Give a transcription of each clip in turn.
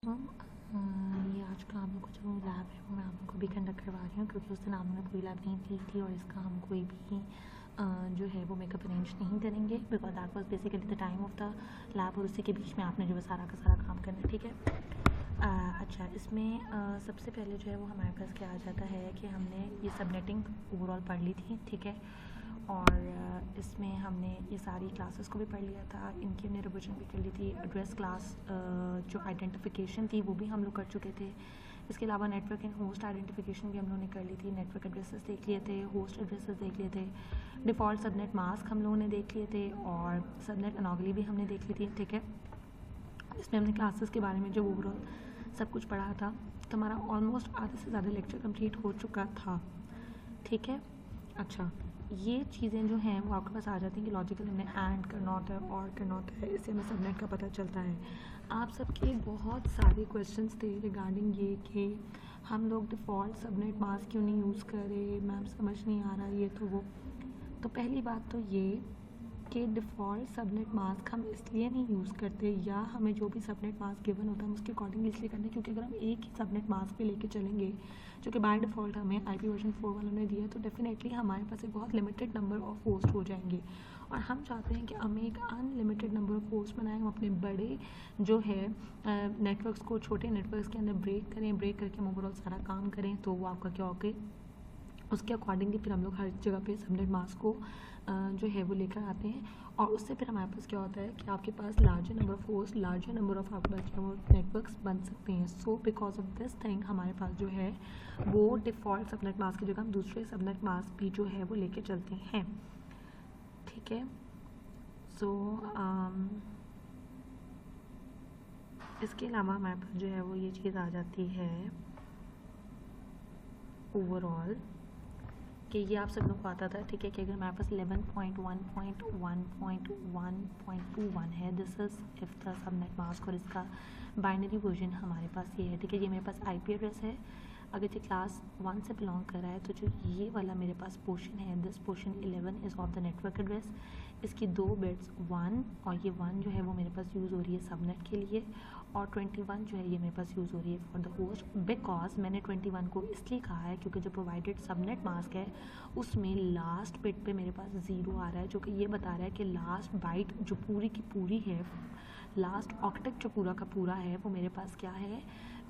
ये आज का हम लोग का जो लैब है वो मैं आप लोग को भी कंडक्ट करवा रही हूँ, क्योंकि उस दिन आप लोगों ने पूरी लैब नहीं की थी और इसका हम कोई भी जो है वो मेकअप अरेंज नहीं करेंगे, because that was basically the time of the lab, और उसी के बीच में आपने जो है सारा का सारा काम करना है, ठीक है। अच्छा, इसमें सबसे पहले जो है वो हमारे पास क्या आ जाता है कि हमने ये सबनेटिंग ओवरऑल पढ़ ली थी, ठीक है। और इसमें हमने ये सारी क्लासेस को भी पढ़ लिया था, इनकी हमने रिविजन भी कर ली थी। एड्रेस क्लास जो आइडेंटिफिकेशन थी वो भी हम लोग कर चुके थे। इसके अलावा नेटवर्क एंड होस्ट आइडेंटिफिकेशन भी हम लोगों ने कर ली थी। नेटवर्क एड्रेसेस देख लिए थे, होस्ट एड्रेसेस देख लिए थे, डिफ़ॉल्ट सबनेट मास्क हम लोगों ने देख लिए थे, और सबनेट अनोगली भी हमने देख ली थी, ठीक है। इसमें हमने क्लासेस के बारे में जो ओवरऑल सब कुछ पढ़ा था, तो हमारा ऑलमोस्ट आधे से ज़्यादा लेक्चर कंप्लीट हो चुका था, ठीक है। अच्छा, ये चीज़ें जो हैं वो आपके पास आ जाती हैं कि लॉजिकल हमने एंड करना होता है, और करना होता है, इससे हमें सबनेट का पता चलता है। आप सबके बहुत सारे क्वेश्चंस थे रिगार्डिंग ये कि हम लोग डिफ़ॉल्ट सबनेट मास्क क्यों नहीं यूज़ कर रहे, मैम समझ नहीं आ रहा ये तो वो। तो पहली बात तो ये कि डिफ़ॉल्ट सबनेट मास्क हम इसलिए नहीं यूज़ करते, या हमें जो भी सबनेट मास्क गिवन होता है हम उसके अकॉर्डिंग इसलिए करते हैं क्योंकि अगर हम एक ही सबनेट मास्क पे लेके चलेंगे, जो कि बाय डिफ़ॉल्ट हमें IP वर्जन 4 वालों ने दिया है, तो डेफिनेटली हमारे पास एक बहुत लिमिटेड नंबर ऑफ होस्ट हो जाएंगे, और हम चाहते हैं कि हम एक अनलिमिटेड नंबर ऑफ होस्ट बनाएं, हम अपने बड़े जो है नेटवर्क्स को छोटे नेटवर्क्स के अंदर ब्रेक करें, ब्रेक करके हम ओवरऑल सारा काम करें। तो वो आपका क्या होगा, उसके अकॉर्डिंगली फिर हम लोग हर जगह पे सबनेट मास्क को जो है वो लेकर आते हैं, और उससे फिर हमारे पास क्या होता है कि आपके पास larger number of host, larger number of आपके पास वो नेटवर्क्स बन सकते हैं। So because of this thing हमारे पास जो है वो डिफ़ॉल्ट सबनेट मास्क की जगह हम दूसरे सबनेट मास्क भी जो है वो लेके चलते हैं, ठीक है। सो इसके अलावा हमारे पास जो है वो ये चीज़ आ जाती है ओवरऑल कि ये आप सब लोग को आता था, ठीक है, कि अगर हमारे पास 11.1.1.1.21 है, this is if the subnet mask, और इसका बाइनरी वर्जन हमारे पास ये है, ठीक है। ये मेरे पास IP एड्रेस है, अगर ये क्लास 1 से बिलोंग कर रहा है तो जो ये वाला मेरे पास पोर्शन है, this portion 11 is of the network address. इसकी 2 बिट्स 1, और ये 1 जो है वो मेरे पास यूज़ हो रही है सबनेट के लिए, और 21 जो है ये मेरे पास यूज़ हो रही है फॉर द होस्ट। बिकॉज मैंने 21 को इसलिए कहा है क्योंकि जो प्रोवाइडेड सबनेट मास्क है उसमें लास्ट बिट पे मेरे पास 0 आ रहा है, जो कि ये बता रहा है कि लास्ट बाइट जो पूरी की पूरी है, लास्ट ऑक्टेट जो पूरा का पूरा है वो मेरे पास क्या है,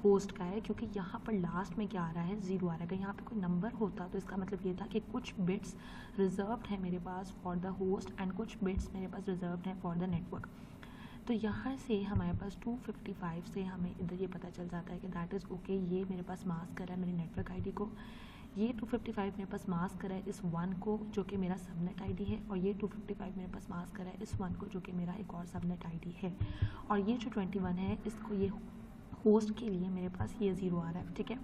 होस्ट का है, क्योंकि यहाँ पर लास्ट में क्या आ रहा है, 0 आ रहा है। अगर यहाँ पे कोई नंबर होता तो इसका मतलब ये था कि कुछ बिट्स रिजर्व्ड है मेरे पास फॉर द होस्ट एंड कुछ बिट्स मेरे पास रिजर्व्ड है फॉर द नेटवर्क। तो यहाँ से हमारे पास 255 से हमें इधर ये पता चल जाता है कि दैट इज़ ओके, ये मेरे पास मास्क कर रहा है मेरी नेटवर्क ID को, ये 255 मेरे पास मास्क कर रहा है इस 1 को जो कि मेरा सबनेट ID है, और ये 255 मेरे पास मास्क कर रहा है इस 1 को जो कि मेरा एक और सबनेट ID है, और ये जो 21 है इसको ये होस्ट के लिए मेरे पास ये 0 आ रहा है, ठीक है।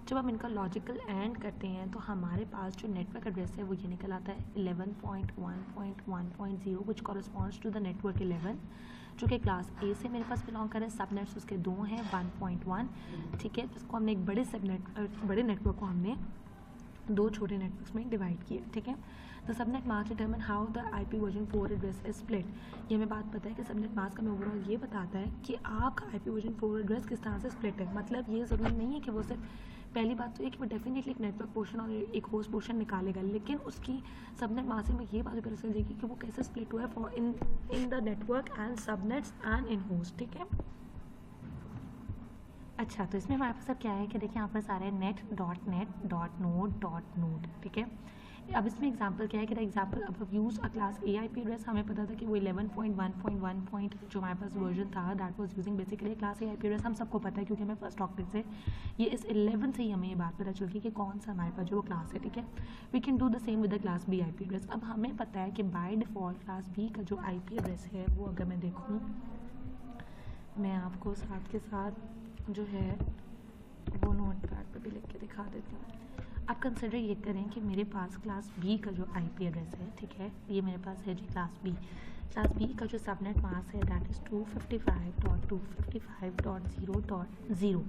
जब हम इनका लॉजिकल एंड करते हैं तो हमारे पास जो नेटवर्क एड्रेस है वो ये निकल आता है 11.1.1.0 विच कॉरस्पॉन्ड्स टू द नेटवर्क 11, जो कि क्लास A से मेरे पास बिलोंग कर रहे हैं। सबनेट्स उसके 2 हैं, 1.1, ठीक है, जिसको हमने एक बड़े बड़े नेटवर्क को हमने 2 छोटे नेटवर्क्स में डिवाइड किया, ठीक है। The subnet mask determine how the IP version 4 address is split. ये हमें बात पता है कि सबनेट मास्क हमें ओवरऑल ये बताता है कि आपका IP वर्जन 4 एड्रेस किस तरह से स्प्लिट है। मतलब ये ज़रूरी नहीं है कि वो सिर्फ, पहली बात तो ये कि वो डेफिनेटली एक नेटवर्क पोर्शन और एक होस्ट पोर्शन निकालेगा, लेकिन उसकी सबनेट मास्क में ये बात भी पता चल जाएगी कि वो कैसे स्प्लिट हुआ है for in the network and subnets and in host, ठीक है। अच्छा, तो इसमें हमारे पास अब क्या है कि देखिए यहाँ पर सारे net.net.node.node, ठीक है। अब इसमें एग्जांपल क्या है कि एग्जांपल अब use a class A IP address, हमें पता था कि वो 11.1.1 जो हमारे पास वर्जन था that was using basically class A IP address, हम सबको पता है क्योंकि हमें फर्स्ट ऑक्टेट से ये इस 11 से ही हमें ये बात पता चल गई कि कौन सा हमारे पास जो वो क्लास है, ठीक है। We can do the same with the class B IP address. अब हमें पता है कि बाय डिफ़ॉल्ट क्लास B का जो IP एड्रेस है वो, अगर मैं देखूँ, मैं आपको साथ के साथ जो है वो नोट पैड पर भी लिख के दिखा देती हूँ। आप कंसिडर ये करें कि मेरे पास क्लास B का जो IP एड्रेस है, ठीक है, ये मेरे पास है जी क्लास B का जो सबनेट मास्क है दैट इज़ 255.255.0.0,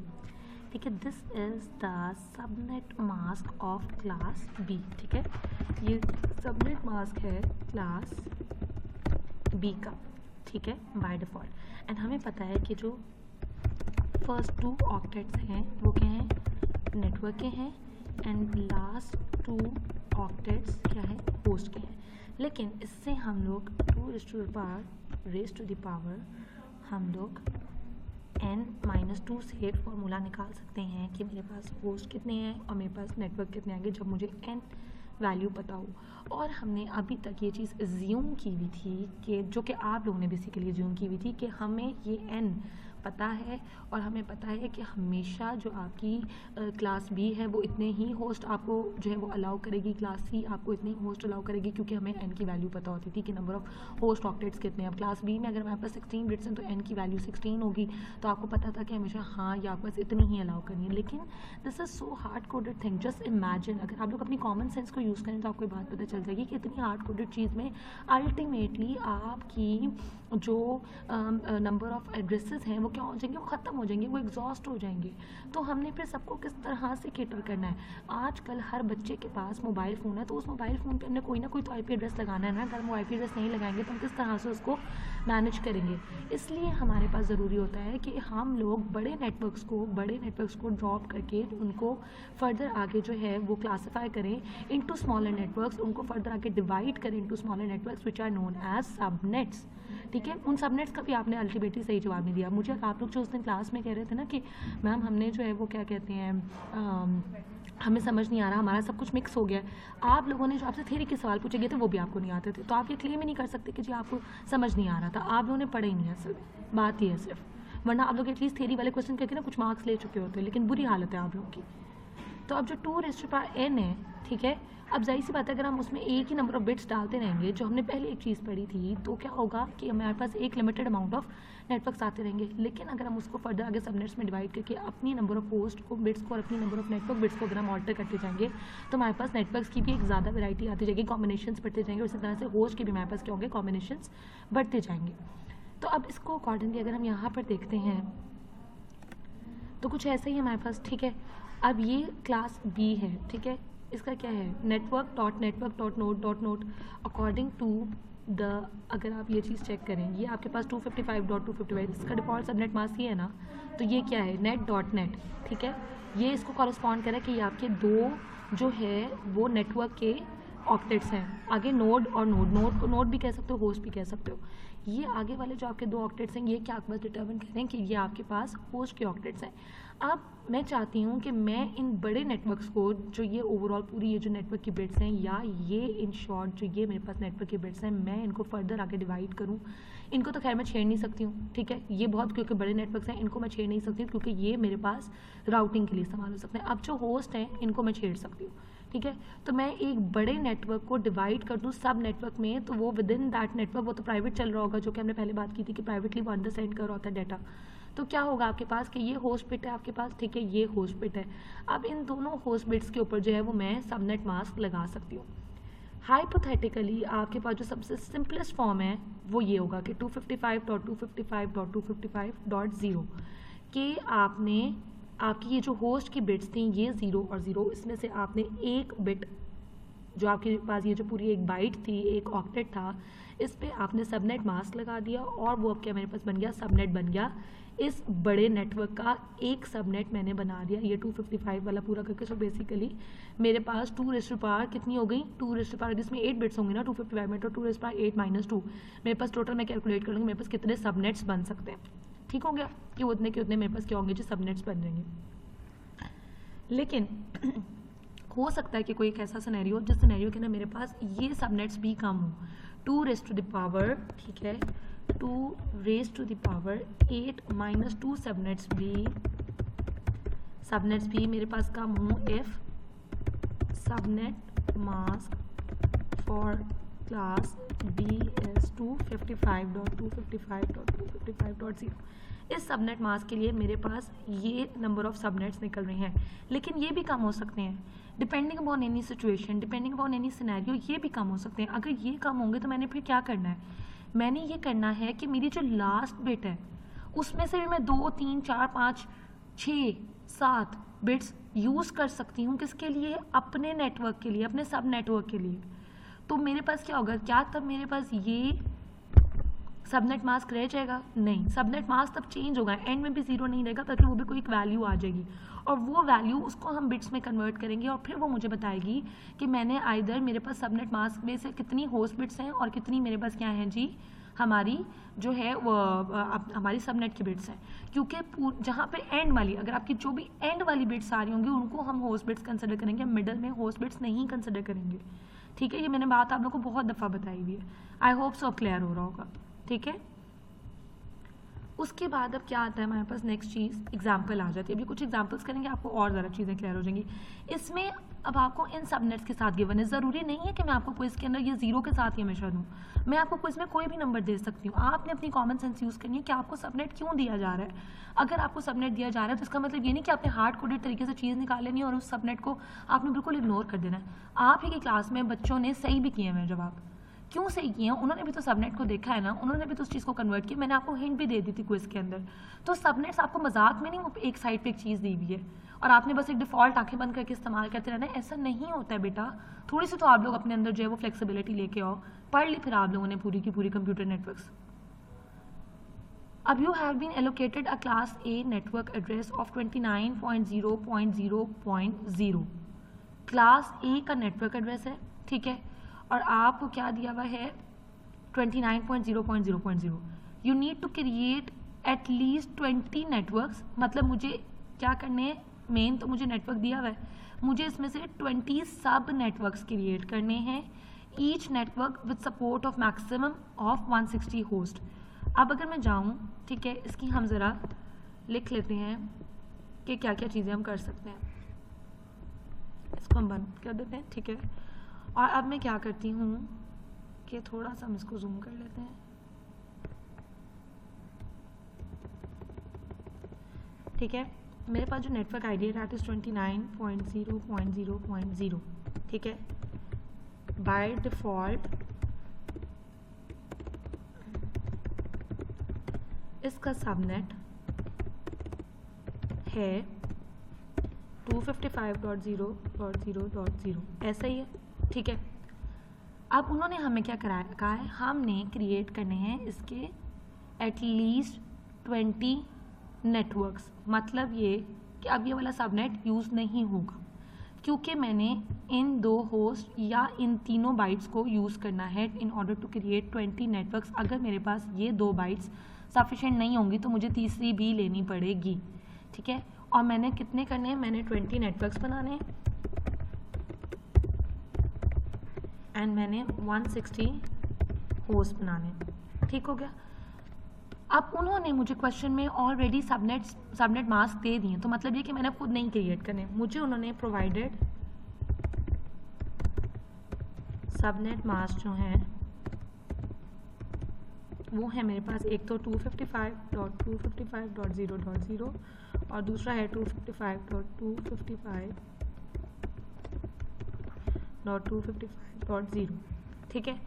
ठीक है। This is the subnet mask of class B, ठीक है। ये सबनेट मास्क है क्लास B का, ठीक है, बाय डिफ़ॉल्ट। एंड हमें पता है कि जो फर्स्ट 2 ऑक्टेट्स हैं वो क्या हैं, नेटवर्क के हैं, एंड लास्ट 2 ऑक्टेट्स क्या है, होस्ट के हैं। लेकिन इससे हम लोग 2 रेज़ टू द पावर हम लोग n-2 से फॉर्मूला निकाल सकते हैं कि मेरे पास होस्ट कितने हैं और मेरे पास नेटवर्क कितने आएंगे जब मुझे n वैल्यू पता हो। और हमने अभी तक ये चीज़ एज्यूम की हुई थी कि जो कि आप लोगों ने बेसिकली एज्यूम की हुई थी कि हमें ये n पता है और हमें पता है कि हमेशा जो आपकी क्लास बी है वो इतने ही होस्ट आपको जो है वो अलाउ करेगी, क्लास सी आपको इतने ही होस्ट अलाउ करेगी, क्योंकि हमें n की वैल्यू पता होती थी कि नंबर ऑफ होस्ट ऑक्टेट्स कितने हैं। अब क्लास बी में अगर हमारे पास 16 बिट्स हैं तो n की वैल्यू 16 होगी, तो आपको पता था कि हमेशा हाँ या आपके पास इतनी ही अलाउ करनी है। लेकिन this is so hard coded thing. Just imagine अगर आप लोग अपनी कॉमन सेंस को यूज़ करें तो आपको बात पता चल जाएगी कि इतनी हार्ड कोडेड चीज़ में अल्टीमेटली आपकी जो नंबर ऑफ एड्रेसेस हैं वो क्या हो जाएंगे, वो ख़त्म हो जाएंगे, वो एग्जॉस्ट हो जाएंगे। तो हमने फिर सबको किस तरह से कैटर करना है। आजकल हर बच्चे के पास मोबाइल फ़ोन है, तो उस मोबाइल फ़ोन पे हमने कोई ना कोई तो IP एड्रेस लगाना है ना। अगर हम वो IP एड्रेस नहीं लगाएंगे तो हम किस तरह से उसको मैनेज करेंगे। इसलिए हमारे पास ज़रूरी होता है कि हम लोग बड़े नेटवर्क्स को ड्रॉप करके उनको फर्दर आगे जो है वो क्लासीफाई करें इनटू स्मॉलर नेटवर्क्स, उनको फर्दर आगे डिवाइड करें into smaller networks which are known as subnets. ठीक है, उन सबनेट्स का भी आपने अल्टीमेटली सही जवाब नहीं दिया। मुझे आप लोग जो उस दिन क्लास में कह रहे थे ना कि मैम हमने जो है वो क्या कहते हैं हमें समझ नहीं आ रहा, हमारा सब कुछ मिक्स हो गया है। आप लोगों ने जो आपसे थ्योरी के सवाल पूछे गए थे वो भी आपको नहीं आते थे, तो आप ये क्लेम ही नहीं कर सकते कि जी आपको समझ नहीं आ रहा था। आप लोगों ने पढ़ा ही नहीं है, सिर्फ बात ही है सिर्फ, वरना आप लोग एटलीस्ट थ्योरी वाले क्वेश्चन करके ना कुछ मार्क्स ले चुके होते हैं। लेकिन बुरी हालत है आप लोग की। तो अब जो 2n है, ठीक है, अब जाहिर सी बात है अगर हम उसमें एक ही नंबर ऑफ बिट्स डालते रहेंगे, जो हमने पहले एक चीज़ पढ़ी थी, तो क्या होगा कि हमारे पास एक लिमिटेड अमाउंट ऑफ नेटवर्क्स आते रहेंगे। लेकिन अगर हम उसको फर्दर आगे सबनेट्स में डिवाइड करके अपनी नंबर ऑफ होस्ट को बिट्स को और अपनी नंबर ऑफ नेटवर्क बिट्स को अगर हम ऑल्टर करते जाएंगे तो हमारे पास नेटवर्क्स की भी एक ज़्यादा वैरायटी आती जाएगी, कॉम्बिनेशंस बढ़ते जाएंगे, और इसी तरह से होस्ट के भी हमारे पास क्या होंगे, कॉम्बिनेशंस बढ़ते जाएंगे। तो अब इसको अकॉर्डिंगली अगर हम यहाँ पर देखते हैं तो कुछ ऐसा ही हमारे पास, ठीक है। अब ये क्लास बी है, ठीक है, इसका क्या है, network.network.node अकॉर्डिंग टू द, अगर आप ये चीज़ चेक करें, ये आपके पास 255.255 इसका डिफ़ॉल्ट सबनेट मास्क ही है ना, तो ये क्या है, net.net, ठीक है। ये इसको कॉरस्पॉन्ड करे कि ये आपके दो जो है वो नेटवर्क के ऑक्टेट्स हैं। आगे नोड और नोड को नोड भी कह सकते हो, होस्ट भी कह सकते हो। ये आगे वाले जो आपके दो ऑक्टेट्स हैं, ये क्या आपके पास डिटर्मिन करें कि ये आपके पास होस्ट के ऑक्टेट्स हैं। अब मैं चाहती हूँ कि मैं इन बड़े नेटवर्क्स को, जो ये ओवरऑल पूरी ये जो नेटवर्क की बिट्स हैं, या ये इन शॉर्ट जो ये मेरे पास नेटवर्क के बिट्स हैं, मैं इनको फर्दर आगे डिवाइड करूँ। इनको तो खैर मैं छेड़ नहीं सकती हूँ, ठीक है, ये बहुत क्योंकि बड़े नेटवर्क्स हैं, इनको मैं छेड़ नहीं सकती हूँ क्योंकि ये मेरे पास राउटिंग के लिए इस्तेमाल हो सकते हैं। अब जो होस्ट हैं इनको मैं छेड़ सकती हूँ, ठीक है। तो मैं एक बड़े नेटवर्क को डिवाइड कर दूँ सब नेटवर्क में, तो वो विद इन दैट नेटवर्क वो तो प्राइवेट चल रहा होगा, जो कि हमने पहले बात की थी कि प्राइवेटली वो अंदर सेंड कर रहा होता है डाटा। तो क्या होगा आपके पास कि ये होस्ट बिट है आपके पास, ठीक है, ये होस्ट बिट है। अब इन दोनों होस्ट बिट्स के ऊपर जो है वो मैं सबनेट मास्क लगा सकती हूँ। हाइपोथेटिकली आपके पास जो सबसे सिंपलेस्ट फॉर्म है वो ये होगा कि 255.255.255.0 के आपने आपकी ये जो होस्ट की बिट्स थी ये 0 और 0, इसमें से आपने एक बिट जो आपके पास ये जो पूरी एक बाइट थी, एक ऑक्टेट था, इस पे आपने सबनेट मास्क लगा दिया और वो अब क्या मेरे पास बन गया, सबनेट बन गया। इस बड़े नेटवर्क का एक सबनेट मैंने बना दिया, ये 255 वाला पूरा करके। सो बेसिकली मेरे पास 2 कितनी हो गई, 2 जिसमें 8 बिट्स होंगे ना 255 में, तो 2 - 2 मेरे पास टोटल मैं कैलकुलेट कर लूँगी मेरे पास कितने सबनेट्स बन सकते हैं। ठीक हो गया कि उतने के उतने मेरे पास क्या होंगे, जो सबनेट्स बन जाएंगे। लेकिन हो सकता है कि कोई एक ऐसा सिनेरियो जिस सिनेरियो के ना मेरे पास ये सबनेट्स भी कम हो, 2 रेज़ टू द पावर, ठीक है, 2 raise to the power 8 - 2 subnets भी मेरे पास कम हो if subnet mask for class B is 255.255.255.0। इस सबनेट मास्क के लिए मेरे पास ये नंबर ऑफ सबनेट्स निकल रहे हैं, लेकिन ये भी कम हो सकते हैं depending upon any situation, depending upon any scenario, ये भी कम हो सकते हैं। अगर ये कम होंगे तो मैंने फिर क्या करना है, मैंने ये करना है कि मेरी जो लास्ट बिट है उसमें से भी मैं 2, 3, 4, 5, 6, 7 बिट्स यूज़ कर सकती हूँ। किसके लिए, अपने नेटवर्क के लिए, अपने सब नेटवर्क के लिए। तो मेरे पास क्या होगा, क्या तब मेरे पास ये सबनेट मास्क रह जाएगा? नहीं, सबनेट मास्क तब चेंज होगा, एंड में भी 0 नहीं रहेगा, ताकि वो भी कोई एक वैल्यू आ जाएगी, और वो वैल्यू उसको हम बिट्स में कन्वर्ट करेंगे, और फिर वो मुझे बताएगी कि मैंने आइदर मेरे पास सबनेट मास्क में से कितनी होस्ट बिट्स हैं और कितनी मेरे पास क्या है जी, हमारी जो है वो हमारी सबनेट की बिट्स हैं। क्योंकि जहाँ पे एंड वाली, अगर आपकी जो भी एंड वाली बिट्स आ रही होंगी उनको हम होस्ट बिट्स कंसिडर करेंगे, मिडल में होस्ट बिट्स नहीं कंसिडर करेंगे। ठीक है, ये मैंने बात आप लोग को बहुत दफ़ा बताई हुई है, आई होप सो क्लियर हो रहा होगा। ठीक है, उसके बाद अब क्या आता है हमारे पास, नेक्स्ट चीज़ एग्जाम्पल आ जाती है। अभी कुछ एग्जाम्पल्स करेंगे, आपको और ज़्यादा चीज़ें क्लियर हो जाएंगी। इसमें अब आपको इन सबनेट्स के साथ गिवन है, ज़रूरी नहीं है कि मैं आपको क्विज़ के अंदर ये 0 के साथ ही हमेशा दूँ, मैं आपको क्विज़ में कोई भी नंबर दे सकती हूँ। आपने अपनी कॉमन सेंस यूज़ करनी है कि आपको सबनेट क्यों दिया जा रहा है। अगर आपको सबनेट दिया जा रहा है तो इसका मतलब ये नहीं कि आपने हार्ड कोडेड तरीके से चीज़ निकाल लेनी है और उस सबनेट को आपने बिल्कुल इग्नोर कर देना है। आप ही की क्लास में बच्चों ने सही भी किए हैं जवाब, क्यों सही किए हैं, उन्होंने भी तो सबनेट को देखा है ना, उन्होंने भी तो उस चीज़ को कन्वर्ट किया। मैंने आपको हिंट भी दे दी थी क्विज़ के अंदर। तो सबनेट्स आपको मजाक में नहीं एक साइड पे एक चीज़ दी हुई है और आपने बस एक डिफ़ॉल्ट आंखें बंद करके इस्तेमाल करते रहना है, ऐसा नहीं होता है बेटा। थोड़ी सी तो आप लोग अपने अंदर जो है वो फ्लेक्सिबिलिटी लेके आओ। पढ़ ली फिर आप लोगों ने पूरी की पूरी कंप्यूटर नेटवर्क्स। अब you have been allocated a class A network address of 29.0.0.0। Class A का नेटवर्क एड्रेस है, ठीक है, और आपको क्या दिया हुआ है 29.0.0.0। You need to create at least 20 networks, मतलब मुझे क्या करने हैं, मेन तो मुझे नेटवर्क दिया हुआ है, मुझे इसमें से 20 सब नेटवर्क्स क्रिएट करने हैं, each network with support of maximum of 160 host. अब अगर मैं जाऊँ, ठीक है, इसकी हम ज़रा लिख लेते हैं कि क्या क्या चीज़ें हम कर सकते हैं। इसको हम बंद कर देते हैं, ठीक है। और अब मैं क्या करती हूँ कि थोड़ा सा हम इसको जूम कर लेते हैं, ठीक है। मेरे पास जो नेटवर्क आईडी है दैट इज 29.0.0.0, ठीक है। बाय डिफ़ॉल्ट इसका सबनेट है 255.0.0.0, ऐसा ही है, ठीक है। अब उन्होंने हमें क्या कहा है, हमने क्रिएट करने हैं इसके एटलीस्ट 20 नेटवर्क्स। मतलब ये कि अब ये वाला सबनेट यूज़ नहीं होगा क्योंकि मैंने इन 2 होस्ट या इन तीनों बाइट्स को यूज़ करना है in order to create 20 networks. अगर मेरे पास ये 2 बाइट्स सफिशेंट नहीं होंगी तो मुझे तीसरी भी लेनी पड़ेगी, ठीक है। और मैंने कितने करने हैं, मैंने 20 नेटवर्क्स बनाने हैं एंड मैंने 160 होस्ट बनाने, ठीक हो गया। अब उन्होंने मुझे क्वेश्चन में ऑलरेडी सबनेट मास्क दे दिए, तो मतलब ये कि मैंने खुद नहीं क्रिएट करने, मुझे उन्होंने प्रोवाइडेड सबनेट मास्क जो हैं वो है मेरे पास, एक तो 255.255.0.0 और दूसरा है 255.255.255.0, ठीक है।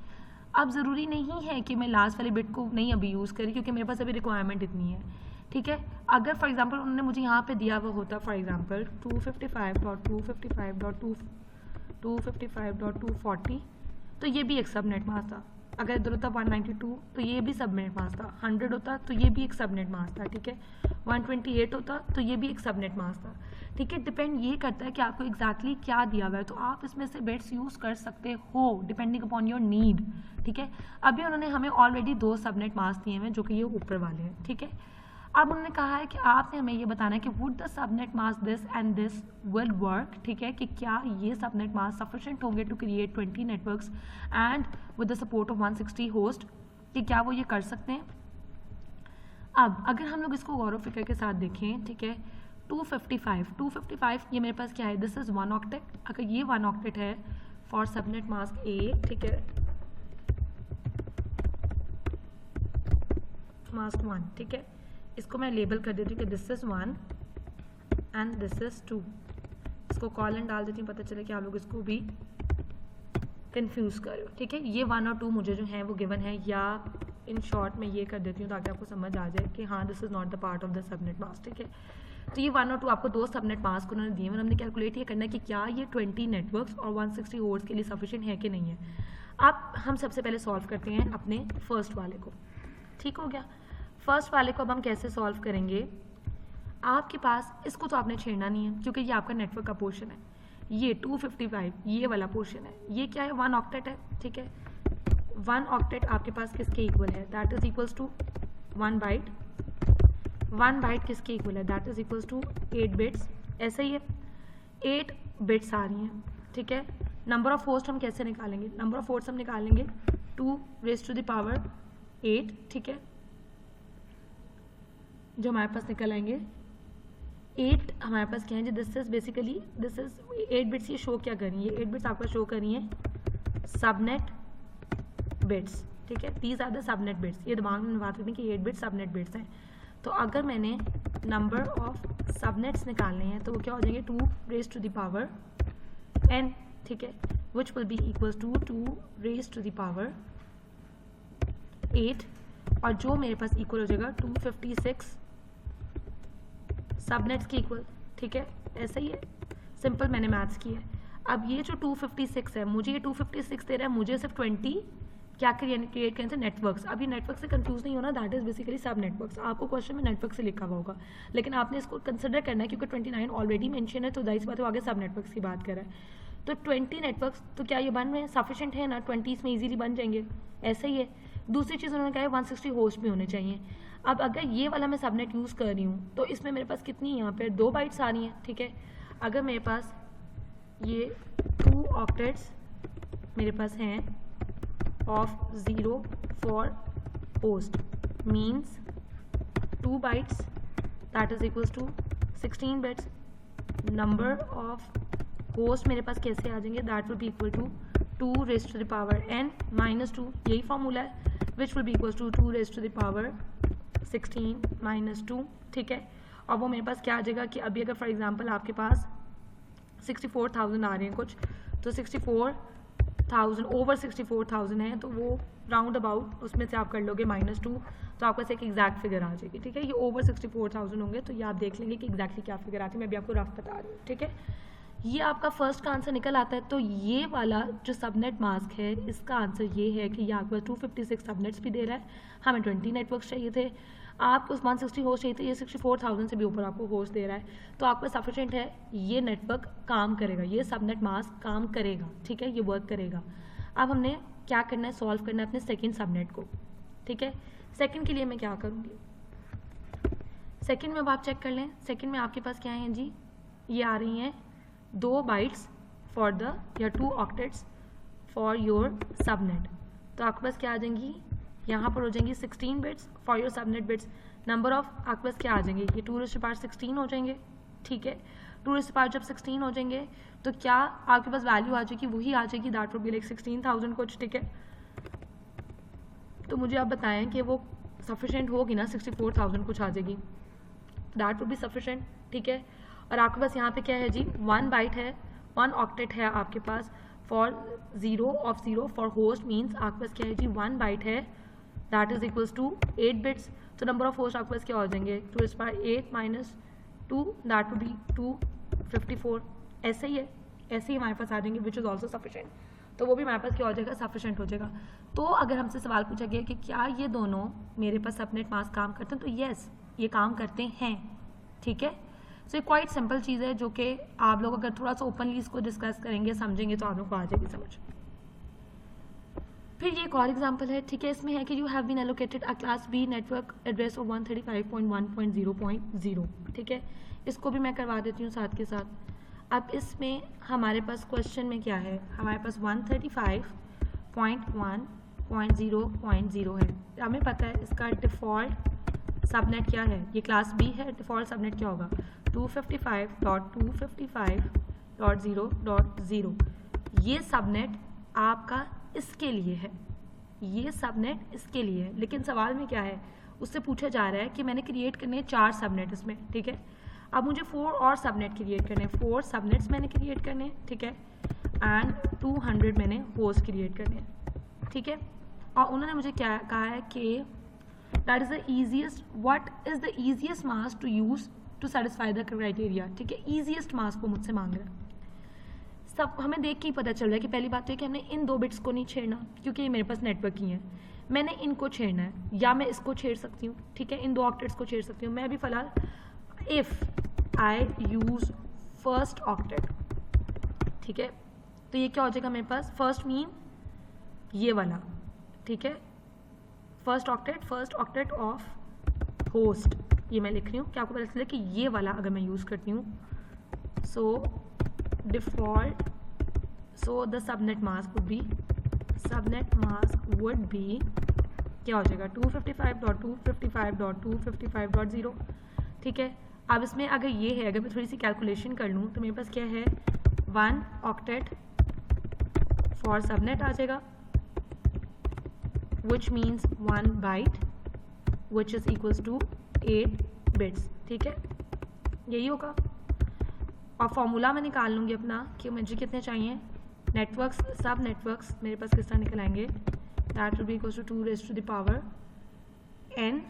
अब ज़रूरी नहीं है कि मैं लास्ट वाले बिट को नहीं अभी यूज़ करी क्योंकि मेरे पास अभी रिक्वायरमेंट इतनी है, ठीक है। अगर फॉर एग्जांपल उन्होंने मुझे यहाँ पे दिया हुआ होता फॉर एग्जांपल 255.255.240 तो ये भी एक सबनेट मास्क था। अगर इधर होता 192 तो ये भी सबनेट मास्क था, 100 होता तो ये भी एक सबनेट मास्क था, ठीक है। 128 होता तो ये भी एक सबनेट मास्क था, ठीक है। डिपेंड ये करता है कि आपको एग्जैक्टली क्या दिया हुआ है, तो आप इसमें से बिट्स यूज़ कर सकते हो डिपेंडिंग अपॉन योर नीड, ठीक है। अभी उन्होंने हमें ऑलरेडी 2 सबनेट मास्क दिए हैं जो कि ये ऊपर वाले हैं, ठीक है। अब उन्होंने कहा है कि आपने हमें ये बताना है कि would the subnet mask this and this will work, ठीक है, कि क्या ये सबनेट मास्क सफिशिएंट होंगे to create 20 networks and with the support of 160 host, कि क्या वो ये कर सकते हैं। अब अगर हम लोग इसको गौर फिक्र के साथ देखें, ठीक है, 255 ये मेरे पास क्या है, दिस इज़ 1 ऑक्टेट। अगर ये 1 ऑक्टेट है फॉर सबनेट मास्क ए, ठीक है, मास्क 1, ठीक है, इसको मैं लेबल कर देती हूँ कि this is 1 and this is 2। इसको कॉलन डाल देती हूँ, पता चले कि आप लोग इसको भी कंफ्यूज कर रहे हो, ठीक है। ये 1 और 2 मुझे जो है वो गिवन है, या इन शॉर्ट में ये कर देती हूँ ताकि आपको समझ आ जाए कि हाँ this is not the part of the subnet mask, ठीक है। तो ये 1 और 2 आपको 2 सबनेट मास्क उन्होंने दिए हैं, हमने कैलकुलेट ये करना है कि क्या ये 20 नेटवर्क्स और 160 होस्ट के लिए सफिशिएंट है कि नहीं है। अब हम सबसे पहले सॉल्व करते हैं अपने फर्स्ट वाले को, ठीक हो गया। फर्स्ट वाले को अब हम कैसे सॉल्व करेंगे, आपके पास इसको तो आपने छेड़ना नहीं है क्योंकि ये आपका नेटवर्क का पोर्शन है। ये 255 ये वाला पोर्शन है, ये क्या है 1 ऑक्टेट है, ठीक है। 1 ऑक्टेट आपके पास किसके इक्वल है, that is equals to 1 byte. 1 byte किसके इक्वल है, that is equals to 8 bits. ऐसे ही है 8 बिट्स आ रही हैं, ठीक है। नंबर ऑफ होस्ट हम कैसे निकालेंगे, नंबर ऑफ होस्ट हम निकालेंगे 2 रेज़ टू द पावर 8, ठीक है। जो हमारे पास निकल आएंगे 8 हमारे पास क्या है जी, this is basically this is 8 bits. ये शो क्या कर रही है, 8 बिट्स आपका शो कर रही है सबनेट बिट्स, ठीक है। These are the subnet bits, ये दिमाग में बात करते हैं कि 8 बिट्स सबनेट बिट्स हैं। तो अगर मैंने नंबर ऑफ सबनेट्स निकालने हैं तो वो क्या हो जाएंगे 2 raise to the power n, ठीक है, which will be equals to 2 raise to the power 8, और जो मेरे पास इक्वल हो जाएगा 256 सबनेट्स के इक्वल, ठीक है। ऐसा ही है, सिंपल मैंने मैथ्स की है। अब ये जो 256 है, मुझे ये 256 दे रहा है, मुझे सिर्फ 20 क्या क्रिएट करने थे, नेटवर्क्स। अब ये नेटवर्क से कंफ्यूज नहीं होना, दैट इज बेसिकली सब नेटवर्क्स। आपको क्वेश्चन में नेटवर्क से लिखा हुआ होगा, लेकिन आपने इसको कंसिडर करना है क्योंकि 29 ऑलरेडी मेंशन है, तो जाहिर सी बात है आगे सब नेटवर्क्स की बात कर रहा है। तो 20 नेटवर्क्स तो क्या ये बन रहे हैं, सफिशिएंट है ना, 20 में इजीली बन जाएंगे। ऐसा ही है। दूसरी चीज़ उन्होंने कहा है 160 होस्ट भी होने चाहिए। अब अगर ये वाला मैं सबनेट यूज़ कर रही हूँ तो इसमें मेरे पास कितनी यहाँ पे 2 बाइट्स आ रही हैं, ठीक है। अगर मेरे पास ये 2 ऑक्टेट्स मेरे पास हैं of 0 for host means 2 bytes that is equals to 16 bits. Number of host मेरे पास कैसे आ जाएंगे, that will be equal to 2 raise to the power n minus 2, यही फॉर्मूला है, which will be equals to 2 raise to the power 16 minus 2, ठीक है। और वो मेरे पास क्या आ जाएगा कि अभी अगर फॉर एग्जांपल आपके पास 64,000 आ रहे हैं कुछ, तो 64,000 ओवर 64,000 है, तो वो राउंड अबाउट उसमें से आप कर लोगे -2, तो आपके पास एक एग्जैक्ट फिगर आ जाएगी, ठीक है। ये ओवर 64,000 होंगे, तो ये आप देख लेंगे कि एग्जैक्टली क्या फिगर आती है। मैं भी आपको रफ बता रही हूँ, ठीक है। ये आपका फर्स्ट का आंसर निकल आता है। तो ये वाला जो सबनेट मास्क है, इसका आंसर ये है कि ये आपके पास 256 सबनेट्स भी दे रहा है, हमें 20 नेटवर्क्स चाहिए थे, आपको 160 होस्ट चाहिए थे, ये 64,000 से भी ऊपर आपको होस्ट दे रहा है, तो आपको सफिशिएंट है, ये नेटवर्क काम करेगा, ये सबनेट मास्क काम करेगा, ठीक है, ये वर्क करेगा। अब हमने क्या करना है, सॉल्व करना है अपने सेकेंड सबनेट को, ठीक है। सेकेंड के लिए मैं क्या करूँगी, सेकेंड में अब आप चेक कर लें, सेकेंड में आपके पास क्या है जी, ये आ रही हैं 2 बाइट्स फॉर द या 2 ऑक्टेट्स फॉर योर सबनेट। तो आपके पास क्या आ जाएंगी, यहाँ पर हो जाएंगी 16 bits for your subnet bits. Number of आपके पास क्या आ जाएंगे, ये 2 रेज़ टू पावर 16 हो जाएंगे, ठीक है। 2 रेज़ टू पावर जब 16 हो जाएंगे तो क्या आपके पास वैल्यू आ जाएगी, वही आ जाएगी, दैट वुड बी लाइक 16,000 कुछ, ठीक है। तो मुझे आप बताएं कि वो सफिशिएंट होगी ना, 64,000 कुछ आ जाएगी, दैट वुड बी सफिशिएंट, ठीक है। और आपके पास यहाँ पे क्या है जी, 1 बाइट है, 1 ऑक्टेट है आपके पास for 0 of 0 for host means आपके पास क्या है जी, 1 बाइट है, that is equals to 8 bits. तो नंबर ऑफ होस्ट आपके पास क्या हो जाएंगे, 2⁻8 माइनस 2 दैट वुड बी 254। ऐसे ही है, ऐसे ही हमारे पास आ जाएंगे, विच इज़ ऑल्सो सफिशिएंट। तो वो भी हमारे पास क्या हो जाएगा, सफिशिएंट हो जाएगा। तो अगर हमसे सवाल पूछा गया कि क्या ये दोनों मेरे पास सबनेट मास्क काम करते हैं, तो येस ये काम करते हैं, ठीक है। सो ये क्वाइट सिंपल चीज़ है जो कि आप लोग अगर थोड़ा सा ओपनली इसको डिस्कस करेंगे, समझेंगे, तो आप लोग को आ जाएगी समझ। फिर ये एक और एग्जांपल है, ठीक है। इसमें है कि you have been allocated a class B network address of 135.1.0.0, ठीक है। इसको भी मैं करवा देती हूँ साथ के साथ। अब इसमें हमारे पास क्वेश्चन में क्या है, हमारे पास 135.1.0.0 है। हमें पता है इसका डिफ़ॉल्ट सबनेट क्या है, ये क्लास बी है, डिफ़ॉल्ट सबनेट क्या होगा 255.255.0.0। ये सबनेट आपका इसके लिए है, ये सबनेट इसके लिए है, लेकिन सवाल में क्या है, उससे पूछा जा रहा है कि मैंने क्रिएट करने हैं 4 सबनेट इसमें, ठीक है। अब मुझे 4 और सबनेट क्रिएट करने हैं, 4 सबनेट्स मैंने क्रिएट करने हैं, ठीक है, एंड 200 मैंने होस्ट क्रिएट करने हैं, ठीक है। और उन्होंने मुझे क्या कहा है कि that is the easiest, what is the easiest mask to use to satisfy the criteria, ठीक है। ईजिएस्ट मास्क को मुझसे मांग रहा है। सब हमें देख के ही पता चल रहा है कि पहली बात तो है कि हमने इन 2 बिट्स को नहीं छेड़ना क्योंकि ये मेरे पास नेटवर्क ही है। मैंने इनको छेड़ना है या मैं इसको छेड़ सकती हूँ, ठीक है, इन 2 ऑक्टेट्स को छेड़ सकती हूँ मैं अभी फ़िलहाल। If I use first octet, ठीक है, तो ये क्या हो जाएगा मेरे पास, फर्स्ट मीन ये वाला, ठीक है, फर्स्ट ऑक्टेट ऑफ होस्ट, ये मैं लिख रही हूँ कि आपको पता चले कि ये वाला अगर मैं यूज़ करती हूँ, so default, so the subnet mask would be क्या हो जाएगा 255.255.255.0, ठीक है। अब इसमें अगर ये है, अगर मैं थोड़ी सी कैलकुलेशन कर लूँ तो मेरे पास क्या है 1 ऑक्टेट फॉर सबनेट आ जाएगा, which means 1 byte which is equals to 8 bits, ठीक है, यही होगा। और फॉर्मूला मैं निकाल लूँगी अपना कि मुझे कितने चाहिए नेटवर्क्स, सब नेटवर्क्स मेरे पास किस तरह निकल आएंगे, that will be equals to 2 raised to the power n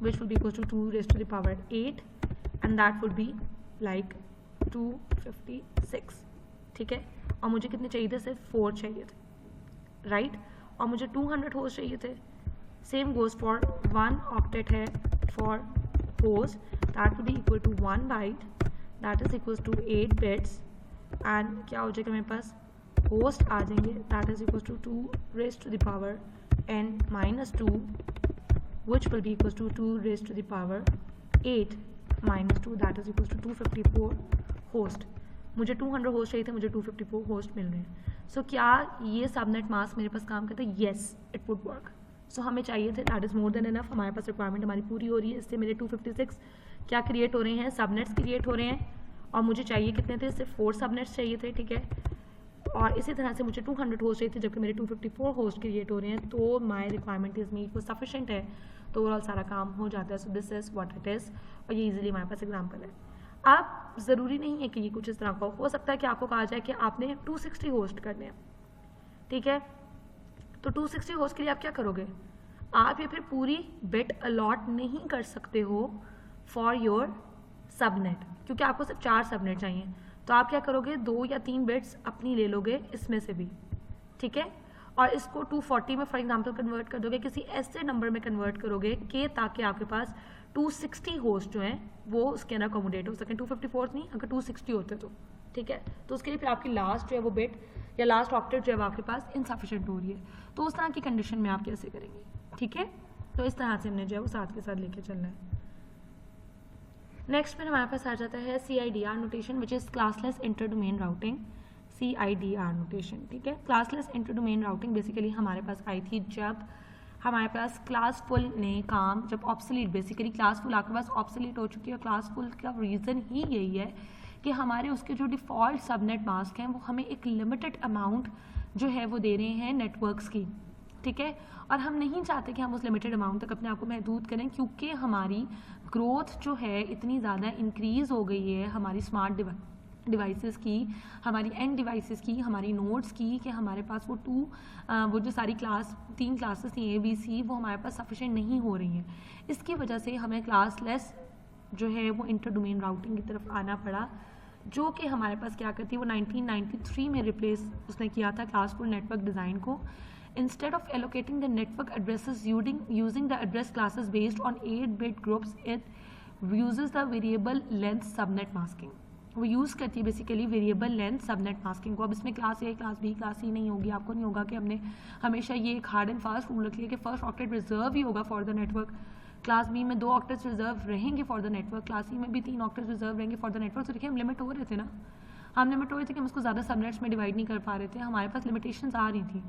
which will be equals to 2 raised to the power 8 and that would be like 256, ठीक है। और मुझे कितने चाहिए थे, सिर्फ 4 चाहिए थे, राइट, और मुझे 200 होस्ट चाहिए थे। सेम गोज फॉर 1 ऑक्टेट है for host, that will be equal to 1 byte that is equal to 8 bits and क्या हो जाएगा मेरे पास होस्ट आ जाएंगे that is equal to 2 raised to the power n minus 2 which will be equals to 2 raised to the power 8 minus 2 that is equals to 254 host. मुझे 200 host चाहिए थे, मुझे 254 होस्ट मिल रहे हैं। सो क्या ये सबनेट मास्क मेरे पास काम करता है, येस इट वुड वर्क। सो हमें चाहिए थे, that is more than enough, हमारे पास रिक्वायरमेंट हमारी पूरी हो रही है। इससे मेरे 256 क्या क्रिएट हो रहे हैं, सबनेट्स क्रिएट हो रहे हैं, और मुझे चाहिए कितने थे, सिर्फ 4 सबनेट्स चाहिए थे, ठीक है। और इसी तरह से मुझे 200 होस्ट चाहिए थे जबकि मेरे 254 होस्ट क्रिएट हो रहे हैं, तो माई रिक्वायरमेंट इज मीट वो सफिशेंट है, तो ओवरऑल सारा काम हो जाता है। So this is what it is, और ये इजीली हमारे पास एग्जांपल है। अब ज़रूरी नहीं है कि ये कुछ इस तरह का हो सकता है कि आपको कहा जाए कि आपने 260 होस्ट करने हैं, ठीक है, तो 260 होस्ट के लिए आप क्या करोगे, आप ये फिर पूरी बिट अलॉट नहीं कर सकते हो फॉर योर सबनेट, क्योंकि आपको सिर्फ 4 सबनेट चाहिए। तो आप क्या करोगे, 2 या 3 बिट्स अपनी ले लोगे इसमें से भी, ठीक है, और इसको 240 में फॉर एग्जांपल कन्वर्ट कर दोगे, किसी ऐसे नंबर में कन्वर्ट करोगे कि ताकि आपके पास 260 होस्ट जो हैं वो उसके अंदर अकोमोडेट हो सकें। 254 नहीं, अगर 260 होते तो, ठीक है, तो उसके लिए फिर आपकी लास्ट जो है वो बिट या लास्ट ऑक्टेट जो है वो आपके पास इनसफिशिएंट हो रही है, तो उस तरह की कंडीशन में आप कैसे करेंगे, ठीक है। तो इस तरह से हमने जो है वो साथ के साथ लेके चलना है। नेक्स्ट में हमारे पास आ जाता है CIDR notation which is classless inter domain routing, CIDR notation, ठीक है। Classless inter domain routing basically हमारे पास आई थी जब हमारे पास क्लासफुल ने काम, जब ऑब्सोलीट, बेसिकली क्लासफुल आपके पास ऑब्सोलीट हो चुकी है। क्लासफुल का रीज़न ही यही है कि हमारे उसके जो डिफ़ॉल्ट सबनेट मास्क हैं वो हमें एक लिमिटेड अमाउंट जो है वो दे रहे हैं नेटवर्क्स की, ठीक है, और हम नहीं चाहते कि हम उस लिमिटेड अमाउंट तक अपने आप को महदूद करें, क्योंकि हमारी ग्रोथ जो है इतनी ज़्यादा इंक्रीज़ हो गई है हमारी स्मार्ट डिवाइसेस की, हमारी एंड डिवाइसेस की, हमारी नोड्स की, कि हमारे पास वो जो सारी 3 क्लासेस थी ABC वो हमारे पास सफिशेंट नहीं हो रही हैं। इसकी वजह से हमें क्लासलेस जो है वो इंटर डोमेन राउटिंग की तरफ आना पड़ा, जो कि हमारे पास क्या करती है, वो 1993 में रिप्लेस उसने किया था क्लासफुल नेटवर्क डिज़ाइन को। Instead of allocating the network addresses using the address classes based on 8-bit groups, it uses the variable length subnet masking. वो यूज़ करती है basically variable length subnet masking को। अब इसमें class A, class B, class C नहीं होगी, आपको नहीं होगा कि हमने हमेशा ये एक हार्ड एंड फास्ट रूल रख लिया कि फर्स्ट ऑक्टेट रिजर्व ही होगा for the network, class B में 2 ऑक्टेट्स रिजर्व रहेंगे for the network, class C में भी 3 ऑक्टेट्स रिजर्व रहेंगे फॉर द नेटवर्क। तो देखिए हम लिमिट हो रहे थे ना, हम लिमिट हो रहे थे कि हम उसको ज़्यादा सबनेट्स में डिवाइड नहीं कर पा रहे थे, हमारे पास लिमिटेशंस आ रही थी।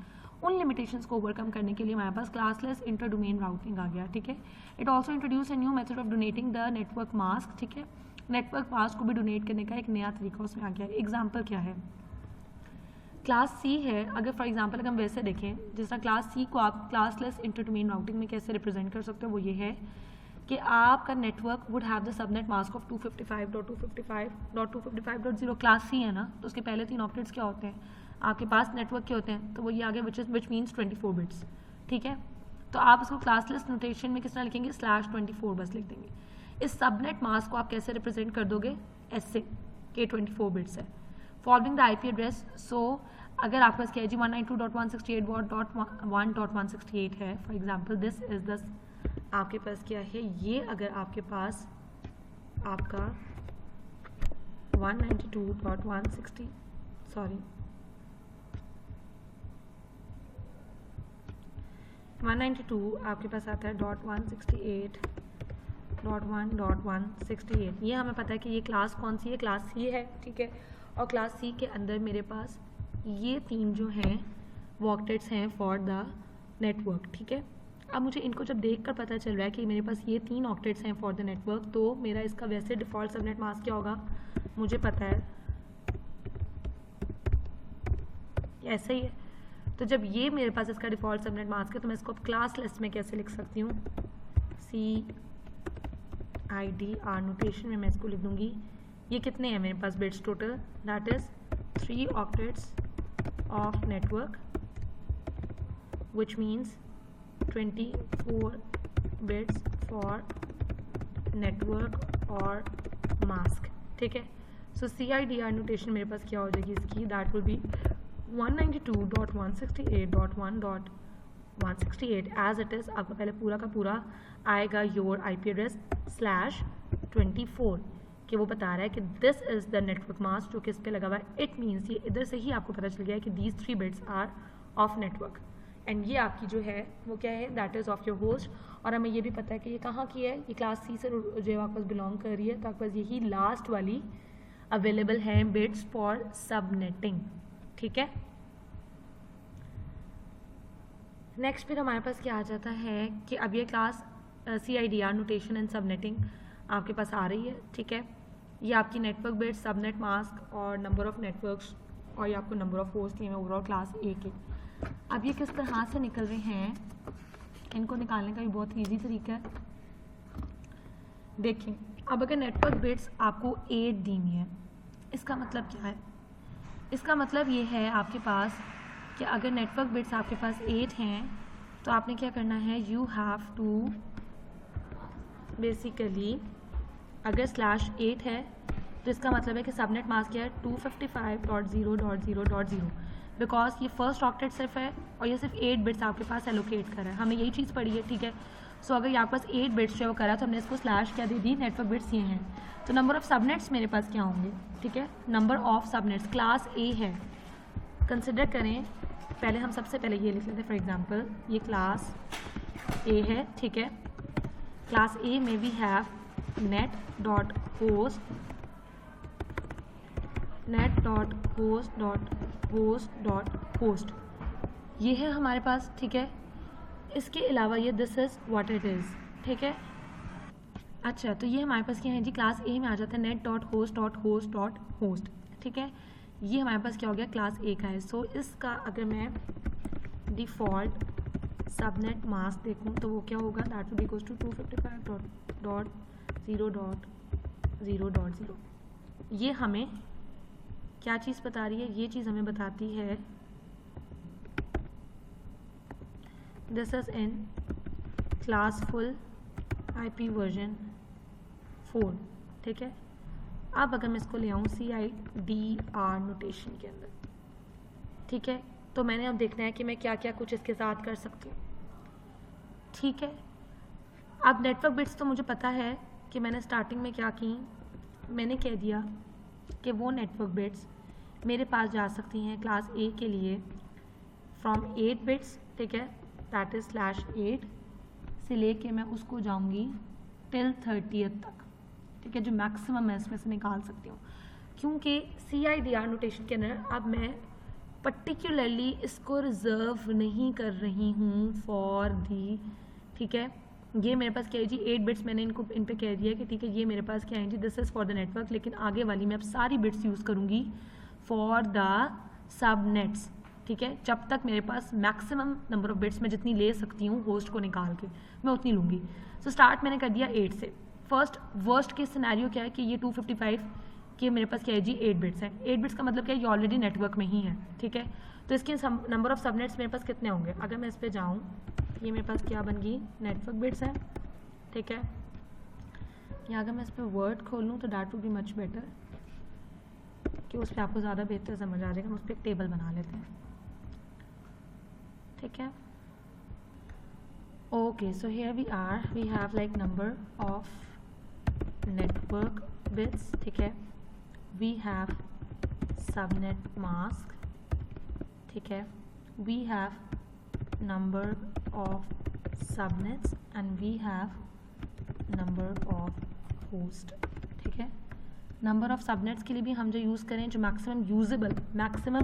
उन लिमिटेशंस को ओवरकम करने के लिए हमारे पास क्लासलेस इंटर डोमेन राउटिंग आ गया, ठीक है। It also introduce a new method of donating the network mask, ठीक है, नेटवर्क मास्क को भी डोनेट करने का एक नया तरीका उसमें आ गया। एग्जाम्पल क्या है, क्लास C है, अगर फॉर एग्जाम्पल अगर हम वैसे देखें जिस तरह क्लास C को आप क्लासलेस इंटर डोमेन राउटिंग में कैसे रिप्रेजेंट कर सकते हो, वो ये है कि आपका network would have the subnet mask of 255.255.255.0, class C है ना, तो उसके पहले 3 ऑक्टेट्स क्या होते हैं आपके पास नेटवर्क के होते हैं, तो वो ये आगे विच मीन्स 24 बिट्स, ठीक है। तो आप इसको क्लासलेस नोटेशन में किस तरह लिखेंगे, /24 बस लिख देंगे। इस सबनेट मास्क को आप कैसे रिप्रेजेंट कर दोगे, ऐसे के 24 बिट्स है। फॉलोइंग द IP एड्रेस, सो अगर आपके पास क्या है जी 192.168.1.168 है, for example this is the आपके पास क्या है ये, अगर आपके पास आपका 192.160 सॉरी 192 आपके पास आता है .168.1.168। ये हमें पता है कि ये क्लास कौन सी है, क्लास सी है, ठीक है। और क्लास सी के अंदर मेरे पास ये 3 जो हैं वो ऑक्टेट्स हैं फॉर द नेटवर्क, ठीक है। अब मुझे इनको जब देखकर पता चल रहा है कि मेरे पास ये 3 ऑक्टेट्स हैं फॉर द नेटवर्क, तो मेरा इसका वैसे डिफ़ॉल्ट सबनेट मास्क क्या होगा मुझे पता है, ऐसा ही है। तो जब ये मेरे पास इसका डिफ़ॉल्ट सबनेट मास्क है तो मैं इसको अब क्लास लिस्ट में कैसे लिख सकती हूँ, CIDR नोटेशन में मैं इसको लिख दूँगी। ये कितने हैं मेरे पास bits total, that is 3 octets of network which means 24 bits for network और मास्क, ठीक है। सो CIDR नोटेशन मेरे पास क्या हो जाएगी इसकी, that will be 192.168.1.168 as it is. आपका पहले पूरा का पूरा आएगा योर IP एड्रेस /24 कि वो बता रहा है कि this is the network mask जो कि इस पर लगा हुआ है। इट मीन्स ये इधर से ही आपको पता चल गया है कि these 3 bits are of network and ये आपकी जो है वो क्या है, that is of your host. और हमें ये भी पता है कि ये कहाँ की है, ये क्लास सी से जो है आपके पास बिलोंग कर रही है, तो आपके पास यही लास्ट वाली अवेलेबल है बिट्स फॉर सबनेटिंग, ठीक है। नेक्स्ट फिर हमारे पास क्या आ जाता है कि अब ये class CIDR notation and subnetting आपके पास आ रही है, ठीक है। ये आपकी नेटवर्क बिट, सबनेट मास्क और नंबर ऑफ नेटवर्क्स और ये आपको नंबर ऑफ होस्ट लिए हैं ओवरऑल क्लास A के। अब ये किस तरह से निकल रहे हैं, इनको निकालने का भी बहुत ईजी तरीका है। देखिए अब अगर नेटवर्क बिट्स आपको 8 दी हुई है, इसका मतलब क्या है, इसका मतलब ये है आपके पास कि अगर नेटवर्क बिट्स आपके पास 8 हैं तो आपने क्या करना है, यू हैव टू बेसिकली अगर /8 है तो इसका मतलब है कि सबनेट मास्क क्या है 255.0.0.0 बिकॉज ये फर्स्ट ऑक्टेट सिर्फ है और ये सिर्फ 8 बिट्स आपके पास एलोकेट कर रहा है, हमने यही चीज़ पढ़ी है, ठीक है। सो अगर यहाँ पास 8 बिट्स जो करा तो हमने इसको स्लैश क्या दे दी, नेटवर्क बिट्स ये हैं। तो नंबर ऑफ सबनेट्स मेरे पास क्या होंगे, ठीक है, number of subnets class A है, कंसिडर करें पहले हम सबसे पहले ये लिख लेते हैं, फॉर एग्जांपल ये क्लास A है, ठीक है। क्लास A में वी हैव net.host ये है हमारे पास, ठीक है। इसके अलावा ये this is what it is, ठीक है। अच्छा तो ये हमारे पास क्या है जी, क्लास A में आ जाता है net.host.host.host, ठीक है। ये हमारे पास क्या हो गया, क्लास A का है। सो इसका अगर मैं डिफ़ॉल्ट सबनेट मास्क देखूँ तो वो क्या होगा, that will be equals to 255.0.0.0। ये हमें क्या चीज़ बता रही है, ये चीज़ हमें बताती है this is in class full IP version 4, ठीक है। अब अगर मैं इसको ले आऊँ CIDR नोटेशन के अंदर, ठीक है, तो मैंने अब देखना है कि मैं क्या क्या कुछ इसके साथ कर सकती हूँ, ठीक है। अब नेटवर्क बिट्स तो मुझे पता है कि मैंने स्टार्टिंग में क्या की, मैंने कह दिया कि वो नेटवर्क बिट्स मेरे पास जा सकती हैं क्लास A के लिए फ्रॉम 8 बिट्स, ठीक है, दैट इज़ /8 से लेके मैं उसको जाऊंगी टिल 30th तक, ठीक है, जो मैक्सिमम मैं इसमें से निकाल सकती हूँ। क्योंकि CIDR नोटेशन के अंदर अब मैं पर्टिकुलरली इसको रिज़र्व नहीं कर रही हूँ फॉर दी, ठीक है। ये मेरे पास क्या है जी 8 बिट्स, मैंने इन पे कह दिया कि ठीक है ये मेरे पास क्या है जी, this is for the network, लेकिन आगे वाली मैं अब सारी बिट्स यूज़ करूँगी फॉर द सबनेट्स, ठीक है। जब तक मेरे पास मैक्सिमम नंबर ऑफ बिट्स मैं जितनी ले सकती हूँ होस्ट को निकाल के मैं उतनी लूँगी। सो स्टार्ट मैंने कर दिया 8 से। फर्स्ट वर्स्ट केस सिनेरियो क्या है कि ये 255 के मेरे पास क्या है जी 8 बिट्स हैं। 8 बिट्स का मतलब क्या है, ये ऑलरेडी नेटवर्क में ही है, ठीक है। तो इसके नंबर ऑफ सबनेट्स मेरे पास कितने होंगे, अगर मैं इस पर जाऊँ, ये मेरे पास क्या बन गई, नेटवर्क बिट्स हैं, ठीक है। या अगर मैं इस पर वर्ड खोलूँ तो that would be much better, कि उस पर आपको ज़्यादा बेहतर समझ आ जाएगा। हम उस पर एक टेबल बना लेते हैं, ठीक है। Okay, so here we are, we have like number of network bits, ठीक है। वी हैव सबनेट मास्क, ठीक है। We have number of subnets and we have number of host, ठीक है। नंबर ऑफ सबनेट्स के लिए भी हम जो यूज़ करें, जो मैक्सिमम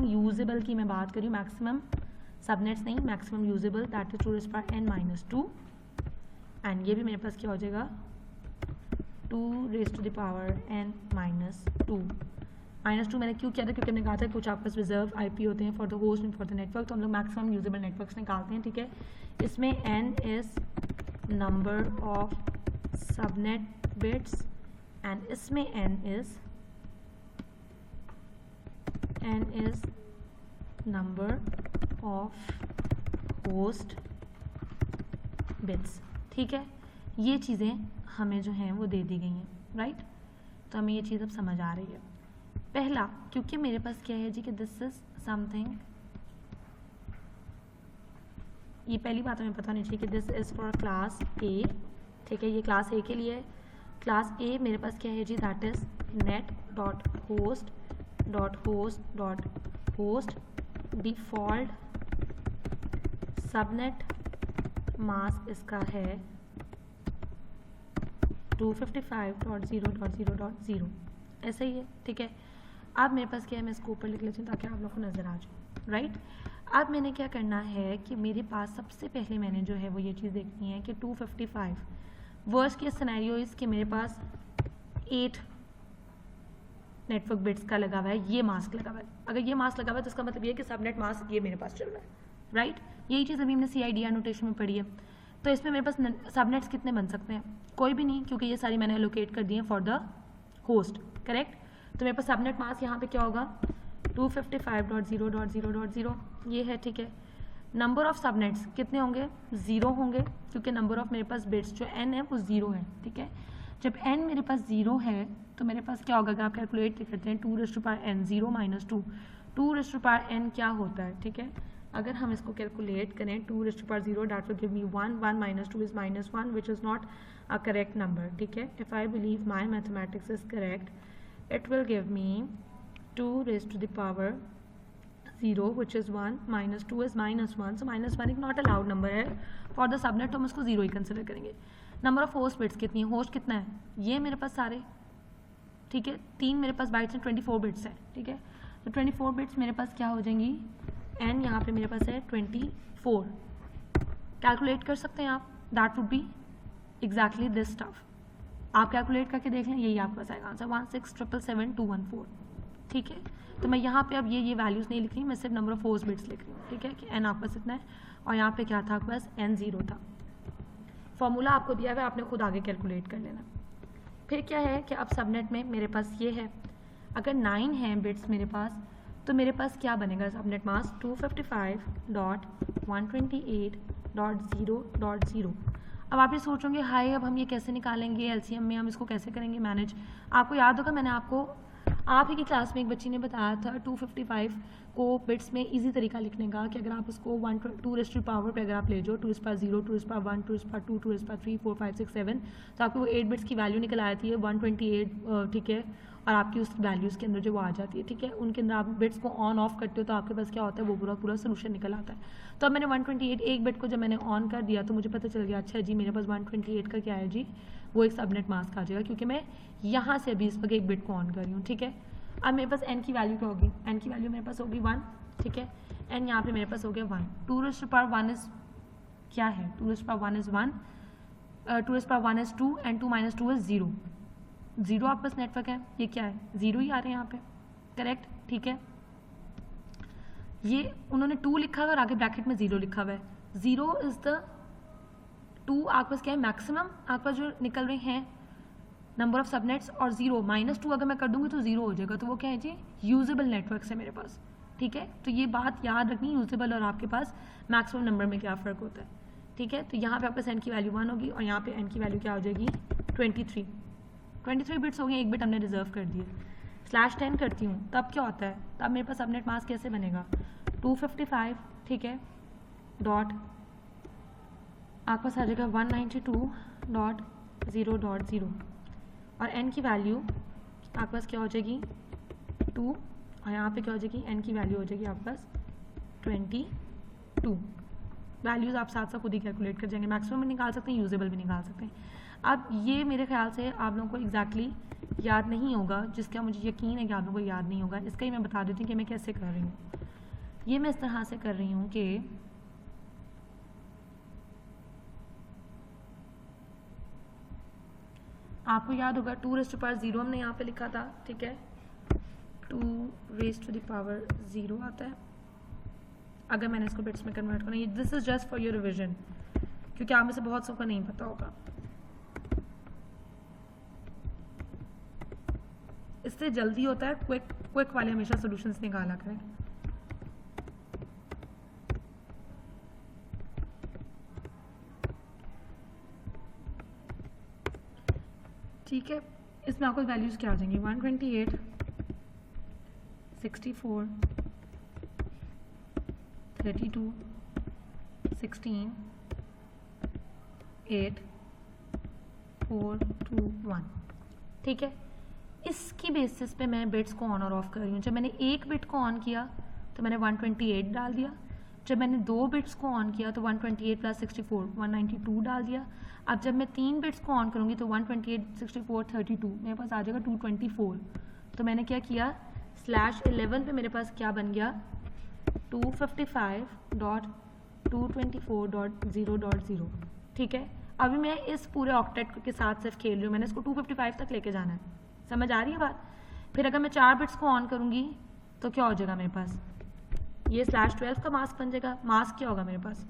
यूजेबल की मैं बात करी, मैक्सिमम सबनेट्स नहीं, maximum usable, that is 2⁻n-2, and ये भी मेरे पास क्या हो जाएगा 2⁻n-2। -2 मैंने क्यों किया था, क्योंकि हमने कहा था कुछ आपके पास रिजर्व आईपी होते हैं for the host and for the network, तो हम लोग मैक्सिमम यूजेबल नेटवर्क्स निकालते हैं, ठीक है। इसमें n is number of subnet bits and इसमें n is number of host bits, ठीक है। ये चीज़ें हमें जो हैं वो दे दी गई हैं, राइट। तो हमें ये चीज़ अब समझ आ रही है। पहला, क्योंकि मेरे पास क्या है जी कि दिस इज समथिंग, ये पहली बात हमें पता नहीं चाहिए कि दिस इज फॉर क्लास ए, ठीक है। ये क्लास ए के लिए है। क्लास ए मेरे पास क्या है जी, that is net.host.host.host, default subnet mask इसका है 255.0.0.0, ऐसा ही है, ठीक है। अब मेरे पास क्या है, मैं इसको ऊपर लिख लेती हूँ ताकि आप लोग को नज़र आ जाए, राइट। अब मैंने क्या करना है कि मेरे पास सबसे पहले मैंने जो है वो ये चीज़ देखनी है कि 255 वर्स्ट केस सिनेरियो इस कि मेरे पास 8 नेटवर्क बिट्स का लगा हुआ है, ये मास्क लगा हुआ है। अगर ये मास्क लगा हुआ है तो इसका मतलब ये है कि सबनेट मास्क ये मेरे पास चल रहा है, राइट। यही चीज़ अभी हमने CIDR नोटेशन में पढ़ी है। तो इसमें मेरे पास सबनेट्स कितने बन सकते हैं, कोई भी नहीं, क्योंकि ये सारी मैंने एलोकेट कर दी है फॉर द होस्ट, करेक्ट। तो मेरे पास सबनेट मास्क यहाँ पे क्या होगा 255.0.0.0 ये है, ठीक है। नंबर ऑफ सबनेट्स कितने होंगे, 0 होंगे, क्योंकि नंबर ऑफ मेरे पास बिट्स जो n है वो 0 है, ठीक है। जब n मेरे पास 0 है तो मेरे पास क्या होगा, अगर आप कैलकुलेट करते हैं 2⁻n 0 - 2, 2⁻n क्या होता है, ठीक है। अगर हम इसको कैलकुलेट करें 2⁻0 that will give me 1, 1 - 2 is -1 which is not a correct number, ठीक है। If I believe my mathematics is correct, it will give me 2⁻0 which is 1 - 2 is -1, so -1 एक नॉट अलाउड नंबर है फॉर द सबनेट, तो हम उसको 0 ही consider करेंगे। Number of host bits कितनी है, होस्ट कितना है, ये मेरे पास सारे, ठीक है। 3 मेरे पास बाइट्स हैं, 24 बिट्स है, ठीक है। तो 24 बिट्स मेरे पास क्या हो जाएंगी, n यहाँ पे मेरे पास है 24, कैलकुलेट कर सकते हैं आप, that would be exactly this stuff. आप कैलकुलेट करके देख लें, यही आपके पास आएगा आंसर 16777214, ठीक है। तो मैं यहाँ पे अब ये वैल्यूज़ नहीं लिख रही, मैं सिर्फ नंबर ऑफ होस्ट बिट्स लिख रही हूँ, ठीक है, कि n आपके पास इतना है और यहाँ पे क्या था आपके पास n 0 था। फॉर्मूला आपको दिया हुआ है, आपने खुद आगे कैलकुलेट कर लेना। फिर क्या है कि अब सबनेट में मेरे पास ये है, अगर 9 है बिट्स मेरे पास, तो मेरे पास क्या बनेगा सबनेट मास्क 255.128.0.0। अब आप ये सोचोगे हाय अब हम ये कैसे निकालेंगे, LCM में हम इसको कैसे करेंगे मैनेज। आपको याद होगा मैंने आपको आप ही की क्लास में एक बच्ची ने बताया था 255 को बिट्स में इजी तरीका लिखने का, कि अगर आप उसको 2 पावर पे अगर आप ले जाओ 2⁻0, 2⁻1, 2⁻2, 2⁻3, 4, 5, 6, 7, तो आपको वो 8 बिट्स की वैल्यू निकल आती है 128, ठीक है। और आपकी उस वैल्यूज़ के अंदर जो वो आ जाती है, ठीक है। उनके अंदर आप बिट्स को ऑन ऑफ करते हो तो आपके पास क्या होता है, वो पूरा सोल्यूशन निकल आता है। तो अब मैंने 128 एक बिट को जब मैंने ऑन कर दिया तो मुझे पता चल गया अच्छा जी मेरे पास 128 का क्या है जी, वो एक सबनेट मास्क आ जाएगा, क्योंकि मैं यहाँ से अभी इस वक्त एक बिट को ऑन कर रही हूँ, ठीक है। अब मेरे पास n की वैल्यू क्या होगी, n की वैल्यू मेरे पास होगी 1, ठीक है। n यहाँ पे मेरे पास हो गया 1, 2⁻1 इज क्या है, 2⁻1 इज 1, 2⁻1 इज 2 एंड 2 - 2 इज 0, 0 आपके पास नेटवर्क है, ये क्या है 0 ही आ रहे हैं यहाँ पे, करेक्ट, ठीक है। ये उन्होंने 2 लिखा हुआ है और आगे ब्रैकेट में 0 लिखा हुआ है, 0 इज द 2 आपके पास क्या है मैक्सिमम आपके पास जो निकल रहे हैं नंबर ऑफ सबनेट्स, और 0 -2 अगर मैं कर दूंगी तो 0 हो जाएगा, तो वो क्या है जी यूजेबल नेटवर्क है मेरे पास, ठीक है। तो ये बात याद रखनी, यूजेबल और आपके पास मैक्सिमम नंबर में क्या फ़र्क होता है, ठीक है। तो यहाँ पे आपके पास n की वैल्यू 1 होगी और यहाँ पे n की वैल्यू क्या हो जाएगी 23 बिट्स हो गई, एक बिट हमने रिजर्व कर दिए। /10 करती हूँ तब क्या होता है, तब मेरे पास सबनेट मास्क कैसे बनेगा 255, ठीक है, डॉट आपके पास आ जाएगा 192.0.0 और n की वैल्यू आपके पास क्या हो जाएगी 2 और यहाँ पे क्या हो जाएगी n की वैल्यू हो जाएगी आपके पास 22। वैल्यूज़ आप साथ साथ खुद ही कैलकुलेट कर जाएंगे, मैक्सिमम भी निकाल सकते हैं, यूजेबल भी निकाल सकते हैं। अब ये मेरे ख्याल से आप लोगों को एग्जैक्टली याद नहीं होगा, जिसका मुझे यकीन है कि आप लोगों को याद नहीं होगा। इसका ही मैं बता देती हूँ कि मैं कैसे कर रही हूँ। ये मैं इस तरह से कर रही हूँ कि आपको याद होगा 2⁻0 हमने यहाँ पे लिखा था, ठीक है, 2⁻0 आता है अगर मैंने इसको बिट्स में कन्वर्ट करना। This is just for your revision, क्योंकि आप में से बहुत सबको नहीं पता होगा। इससे जल्दी होता है, क्विक वाले हमेशा सॉल्यूशंस निकाला करें। ठीक है, इसमें आपको वैल्यूज क्या आ जाएंगी 128, 64, 32, 16, 8, 4, 2, 1, ठीक है। इसकी बेसिस पे मैं बिट्स को ऑन और ऑफ कर रही हूँ। जब मैंने एक बिट को ऑन किया तो मैंने 128 डाल दिया, जब मैंने 2 बिट्स को ऑन किया तो 128 + 64 192 डाल दिया। अब जब मैं 3 बिट्स को ऑन करूँगी तो 128, 64, 32 मेरे पास आ जाएगा 224। तो मैंने क्या किया /11 पे मेरे पास क्या बन गया 255.224.0.0, ठीक है। अभी मैं इस पूरे ऑक्टेट के साथ सिर्फ खेल रही हूँ, मैंने इसको 255 तक लेके जाना है, समझ आ रही है बात। फिर अगर मैं 4 बिट्स को ऑन करूँगी तो क्या हो जाएगा मेरे पास, ये /12 का मास्क बन जाएगा। मास्क क्या होगा मेरे पास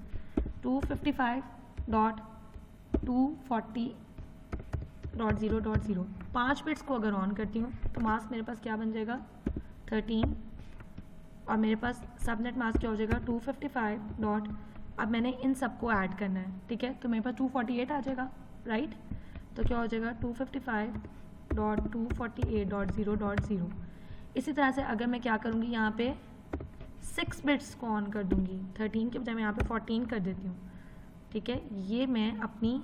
255.240.0.0। 5 बिट्स को अगर ऑन करती हूँ तो मास्क मेरे पास क्या बन जाएगा 13 और मेरे पास सबनेट मास्क क्या हो जाएगा 255 अब मैंने इन सबको ऐड करना है, ठीक है, तो मेरे पास 248 आ जाएगा, राइट। तो क्या हो जाएगा 255.248.0.0। इसी तरह से अगर मैं क्या करूँगी यहाँ पे 6 बिट्स को ऑन कर दूँगी, 13 के बजाय मैं यहाँ पे 14 कर देती हूँ, ठीक है। ये मैं अपनी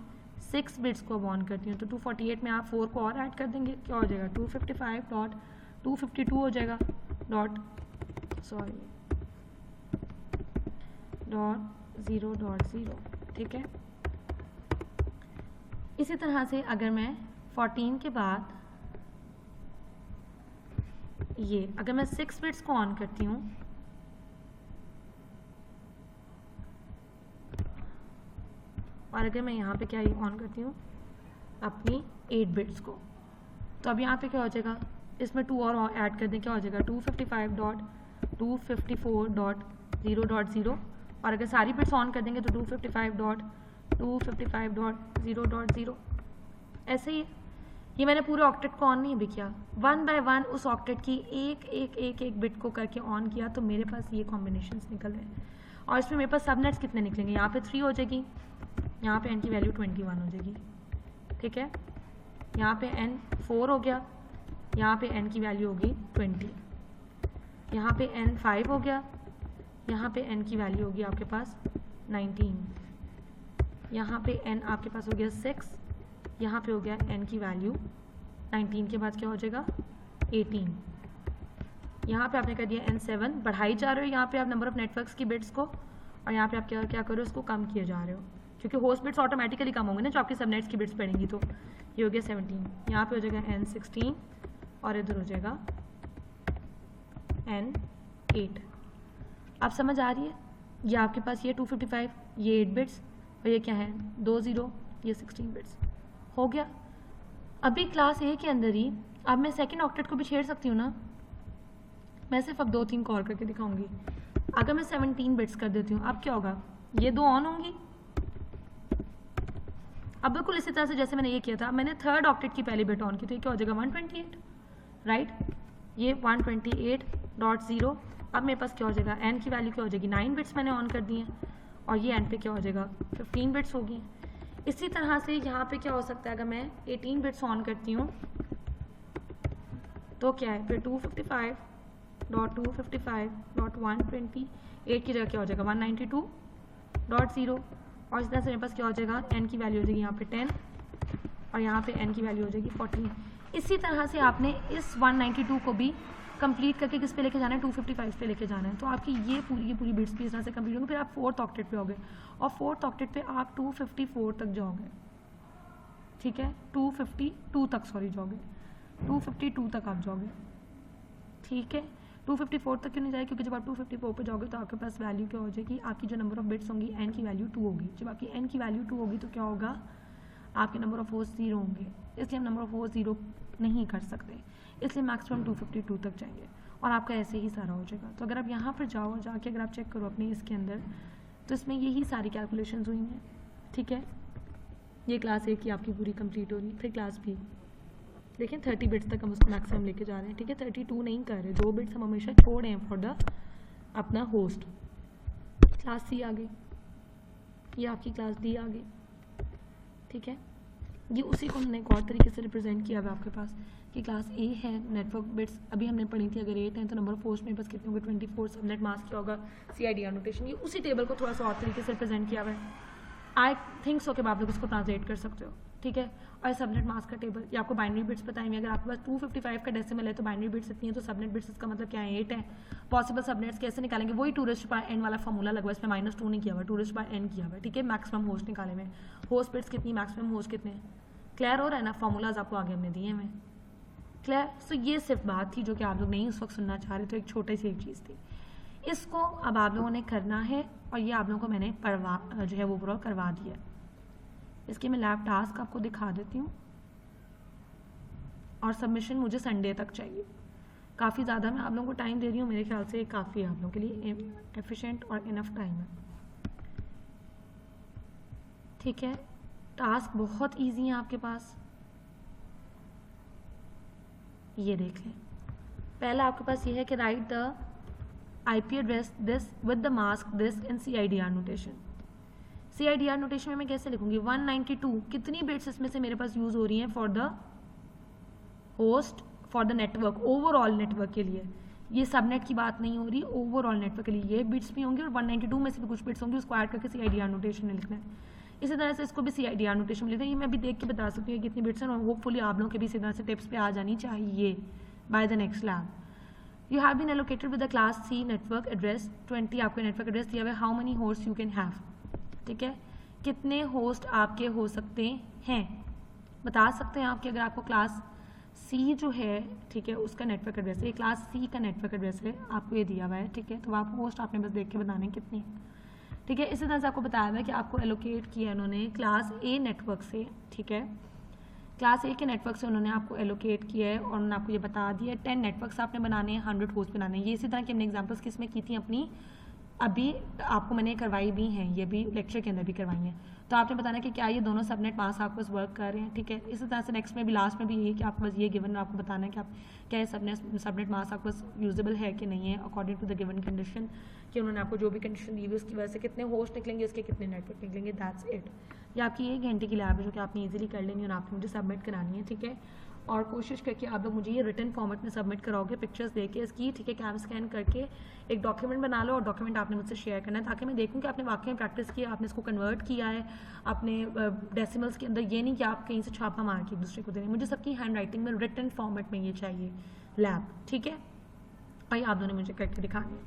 6 बिट्स को अब ऑन करती हूँ तो 248 में आप 4 को और ऐड कर देंगे, क्या हो जाएगा 255.252 हो जाएगा .0.0, ठीक है। इसी तरह से अगर मैं 14 के बाद ये अगर मैं 6 बिट्स को ऑन करती हूँ और अगर मैं यहाँ पे क्या ऑन करती हूँ अपनी 8 बिट्स को, तो अब यहाँ पे क्या हो जाएगा, इसमें 2 और ऐड कर दें, क्या हो जाएगा 255.254.0.0 और अगर सारी बिट्स ऑन कर देंगे तो 255.255.0.0। ऐसे ही ये मैंने पूरे ऑक्टेट को ऑन नहीं भी किया, 1 बाय 1 उस ऑक्टेट की एक बिट को करके ऑन किया तो मेरे पास ये कॉम्बिनेशंस निकल रहे हैं। और इसमें मेरे पास सबनेट्स कितने निकलेंगे, यहाँ पे 3 हो जाएगी, यहाँ पे n की वैल्यू 21 हो जाएगी, ठीक है। यहाँ पे n 4 हो गया, यहाँ पे n की वैल्यू होगी 20, यहाँ पे n 5 हो गया, यहाँ पे n की वैल्यू होगी आपके पास 19, यहाँ पे n आपके पास हो गया 6, यहाँ पे हो गया n की वैल्यू 19 के बाद क्या हो जाएगा 18, यहाँ पे आपने कर दिया n 7, बढ़ाई जा रहे हो यहाँ पे आप नंबर ऑफ नेटवर्क्स की बिट्स को, और यहाँ पे आप क्या करो उसको कम किए जा रहे हो, क्योंकि होस्ट बिट्स ऑटोमेटिकली कम होंगे ना जो आपके सबनेट्स की बिट्स पड़ेंगी। तो ये हो गया 17, यहाँ पे हो जाएगा n 16 और इधर हो जाएगा n 8। आप समझ आ रही है, ये आपके पास ये 255, ये 8 बिट्स और ये क्या है 2 0, ये 16 बिट्स हो गया। अभी क्लास ए के अंदर ही अब मैं सेकेंड ऑक्टेट को भी छेड़ सकती हूँ ना, मैं सिर्फ अब 2-3 को और करके दिखाऊंगी। अगर मैं 17 बिट्स कर देती हूँ अब क्या होगा, ये 2 ऑन होंगी। अब बिल्कुल इसी तरह से जैसे मैंने ये किया था, मैंने थर्ड ऑक्टेट की पहली बिट ऑन की तो ये क्या हो जाएगा 128, राइट। ये 128.0, अब मेरे पास क्या हो जाएगा n की वैल्यू क्या हो जाएगी 9 बिट्स मैंने ऑन कर दी हैं और ये n पे क्या हो जाएगा 15 बिट्स होगी। इसी तरह से यहाँ पे क्या हो सकता है, अगर मैं 18 बिट्स ऑन करती हूँ तो क्या है फिर 255.255.128 की जगह क्या हो जाएगा 192.0 और इस तरह से मेरे पास क्या हो जाएगा n की वैल्यू हो जाएगी यहाँ पे 10 और यहाँ पे n की वैल्यू हो जाएगी 14। इसी तरह से आपने इस 192 को भी कंप्लीट करके किस पे लेके जाना है 255 पे लेके जाना है। तो आपकी ये पूरी बिट्स भी इस तरह से कंप्लीट होंगे। फिर आप 4th ऑक्टेट पे होगे और 4th ऑक्टेट पे आप 254 तक जाओगे, ठीक है 252 तक जाओगे 252 तक आप जाओगे, ठीक है 254 तक क्यों नहीं जाए क्योंकि जब आप 254 पे जाओगे तो आपके पास वैल्यू क्या हो जाएगी, आपकी जो नंबर ऑफ बिट्स होंगी n की वैल्यू 2 होगी। जब आपकी n की वैल्यू 2 होगी तो क्या होगा, आपके नंबर ऑफ होस्ट 0 होंगे, इसलिए हम नंबर ऑफ होस्ट 0 नहीं कर सकते, इसलिए मैक्सिमम 252 तक जाएंगे और आपका ऐसे ही सारा हो जाएगा। तो अगर आप यहाँ पर जाओ, जाके अगर आप चेक करो अपने इसके अंदर तो इसमें यही सारी कैलकुलेशंस हुई हैं, ठीक है। ये क्लास A की आपकी पूरी कंप्लीट हो रही है। फिर क्लास B देखें 30 बिट्स तक हम उसको मैक्सिमम लेके जा रहे हैं, ठीक है 32 नहीं कर रहे, 2 बिट्स हम हमेशा छोड़ हैं फॉर द अपना होस्ट। क्लास C आ गई, ये आपकी क्लास D आ गई, ठीक है। ये उसी को हमने एक और तरीके से रिप्रेजेंट किया हुआ आपके पास कि क्लास A है, नेटवर्क बिट्स अभी हमने पढ़ी थी, अगर 8 है तो नंबर ऑफ होस्ट में बस कितने होंगे 24, सबनेट मास्क क्या होगा CIDR नोटेशन। ये उसी टेबल को थोड़ा सा और तरीके से रिप्रेजेंट किया हुआ है। आई थिंक सो कि आप लोग उसको ट्रांसलेट कर सकते हो, ठीक है। और सबनेट मास्क का टेबल ये आपको बाइनरी बिट्स बताएंगे। अगर आपके पास 255 का डेसिमल है तो बाइनरी बिट्स इतनी है, तो सबनेट बिट्स इसका मतलब क्या है 8 है। पॉसिबल सबनेट्स कैसे निकालेंगे, वही 2n वाला फॉर्मूला लगा हुआ है, इसमें -2 नहीं किया हुआ, 2n किया हुआ है, ठीक है। मैक्सिमम होस्ट निकाले में, होस्ट बिट्स कितनी, मैक्सिमम होस्ट कितने, क्लियर हो रहा है ना। फॉर्मूलाज आपको आगे हमने दिए हैं, क्लियर। सो ये सिर्फ बात थी जो कि आप लोग नहीं उस वक्त सुनना चाह रहे, तो एक छोटी सी एक चीज़ थी। इसको अब आप लोगों ने करना है और ये आप लोगों को मैंने जो है वो ओवरऑल करवा दिया। इसके मैं लैब टास्क आपको दिखा देती हूँ और सबमिशन मुझे संडे तक चाहिए। काफ़ी ज़्यादा मैं आप लोगों को टाइम दे रही हूँ, मेरे ख्याल से काफ़ी है आप लोगों के लिए एफिशिएंट और इनफ टाइम है, ठीक है। टास्क बहुत इजी है आपके पास, ये देख लें। पहला आपके पास ये है कि right the IP address this with the mask this in CIDR notation. CIDR notation में मैं कैसे लिखूंगी 192 कितनी बिट्स इसमें से मेरे पास यूज हो रही हैं for the host for the network, overall network के लिए। ये सबनेट की बात नहीं हो रही, ओवरऑल नेटवर्क के लिए ये बिट्स भी होंगे और 192 में से भी कुछ बिट्स होंगी, उसको ऐड करके CIDR नोटेशन में लिखना है। इसी तरह से इसको भी CIDR नोटेशन में लिखना है। ये मैं अभी देख के बता सकती हूँ कितनी बिट्स हैं और होपफुली आप लोगों के भी इसी तरह से टिप्स पे आ जानी चाहिए by the next lab. You have been allocated with the class C network address 20, आपको नेटवर्क एड्रेस दिया हुआ है। How many host you can have, ठीक है, कितने होस्ट आपके हो सकते हैं, बता सकते हैं आपके। अगर आपको क्लास C जो है, ठीक है, उसका नेटवर्क एड्रेस है, क्लास C का नेटवर्क एड्रेस है, आपको ये दिया हुआ है, ठीक है। तो आप होस्ट आपने बस देख के बताने कितनी, ठीक है। इसी तरह से आपको बताया हुआ है कि आपको एलोकेट किया है उन्होंने क्लास A नेटवर्क से, ठीक है, क्लास A के नेटवर्क से उन्होंने आपको एलोकेट किया है और उन्होंने आपको ये बता दिया 10 नेटवर्क्स आपने बनाने हैं, 100 होस्ट बनाने हैं। ये इसी तरह की हमने एग्जांपल्स किस में की थी अपनी, अभी आपको मैंने करवाई भी हैं, ये भी लेक्चर के अंदर भी करवाई हैं। तो आपने बताना कि क्या ये दोनों सबनेट मास्क आपको बस वर्क कर रहे हैं, ठीक है। इसी तरह से नेक्स्ट में भी लास्ट में भी यही कि आपको बस ये गिवन आपको बताना है कि आप क्या ये सबनेट मास्क आपको बस यूजेबल है कि नहीं है according to the given condition, कि उन्होंने आपको जो भी कंडीशन दी हुई उसकी वजह से कितने होस्ट निकलेंगे, उसके कितने नेटवर्क निकलेंगे, दैट्स इट। ये आपकी 1 घंटे की लैब है जो कि आपने ईजिली कर लेनी है और आपने मुझे सबमिट करानी है, ठीक है। और कोशिश करके आप लोग मुझे ये रिटन फॉर्मेट में सबमिट कराओगे, पिक्चर्स देके इसकी, ठीक है, कैम स्कैन करके एक डॉक्यूमेंट बना लो और डॉक्यूमेंट आपने मुझसे शेयर करना है ताकि मैं देखूं कि आपने वाकई में प्रैक्टिस किया, आपने इसको कन्वर्ट किया है अपने डेसिमल्स के अंदर। ये नहीं कि आप कहीं से छापा मार के एक दूसरे को दे रहे हैं, मुझे सबकी हैंड राइटिंग में रिटन फॉर्मेट में ये चाहिए लैब, ठीक है। और ये आप दोनों ने मुझे करके दिखानी है।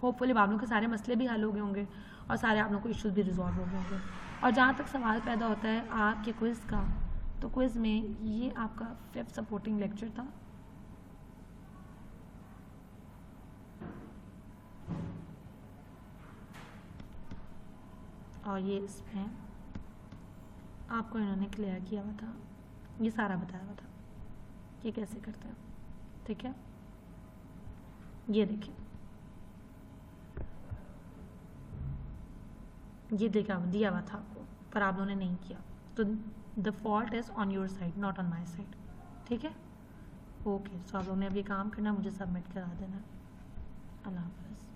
होपफुली आप लोगों के सारे मसले भी हल हो गए होंगे और सारे आप लोगों को इश्यूज़ भी रिजॉल्व हो गए होंगे। और जहाँ तक सवाल पैदा होता है आपके क्विज़ का, तो क्विज़ में ये आपका 5th सपोर्टिंग लेक्चर था। और ये इसमें आपको इन्होंने क्लियर किया हुआ था, ये सारा बताया हुआ था कि कैसे करते हैं, ठीक है। ये देखिए, ये दिया हुआ था आपको, पर आप लोगों ने नहीं किया, तो the fault is on your side not on my side, ठीक है। ओके, सो आप लोगों ने अब ये काम करना, मुझे सबमिट करा देना। अल्लाह हाफ़िज़।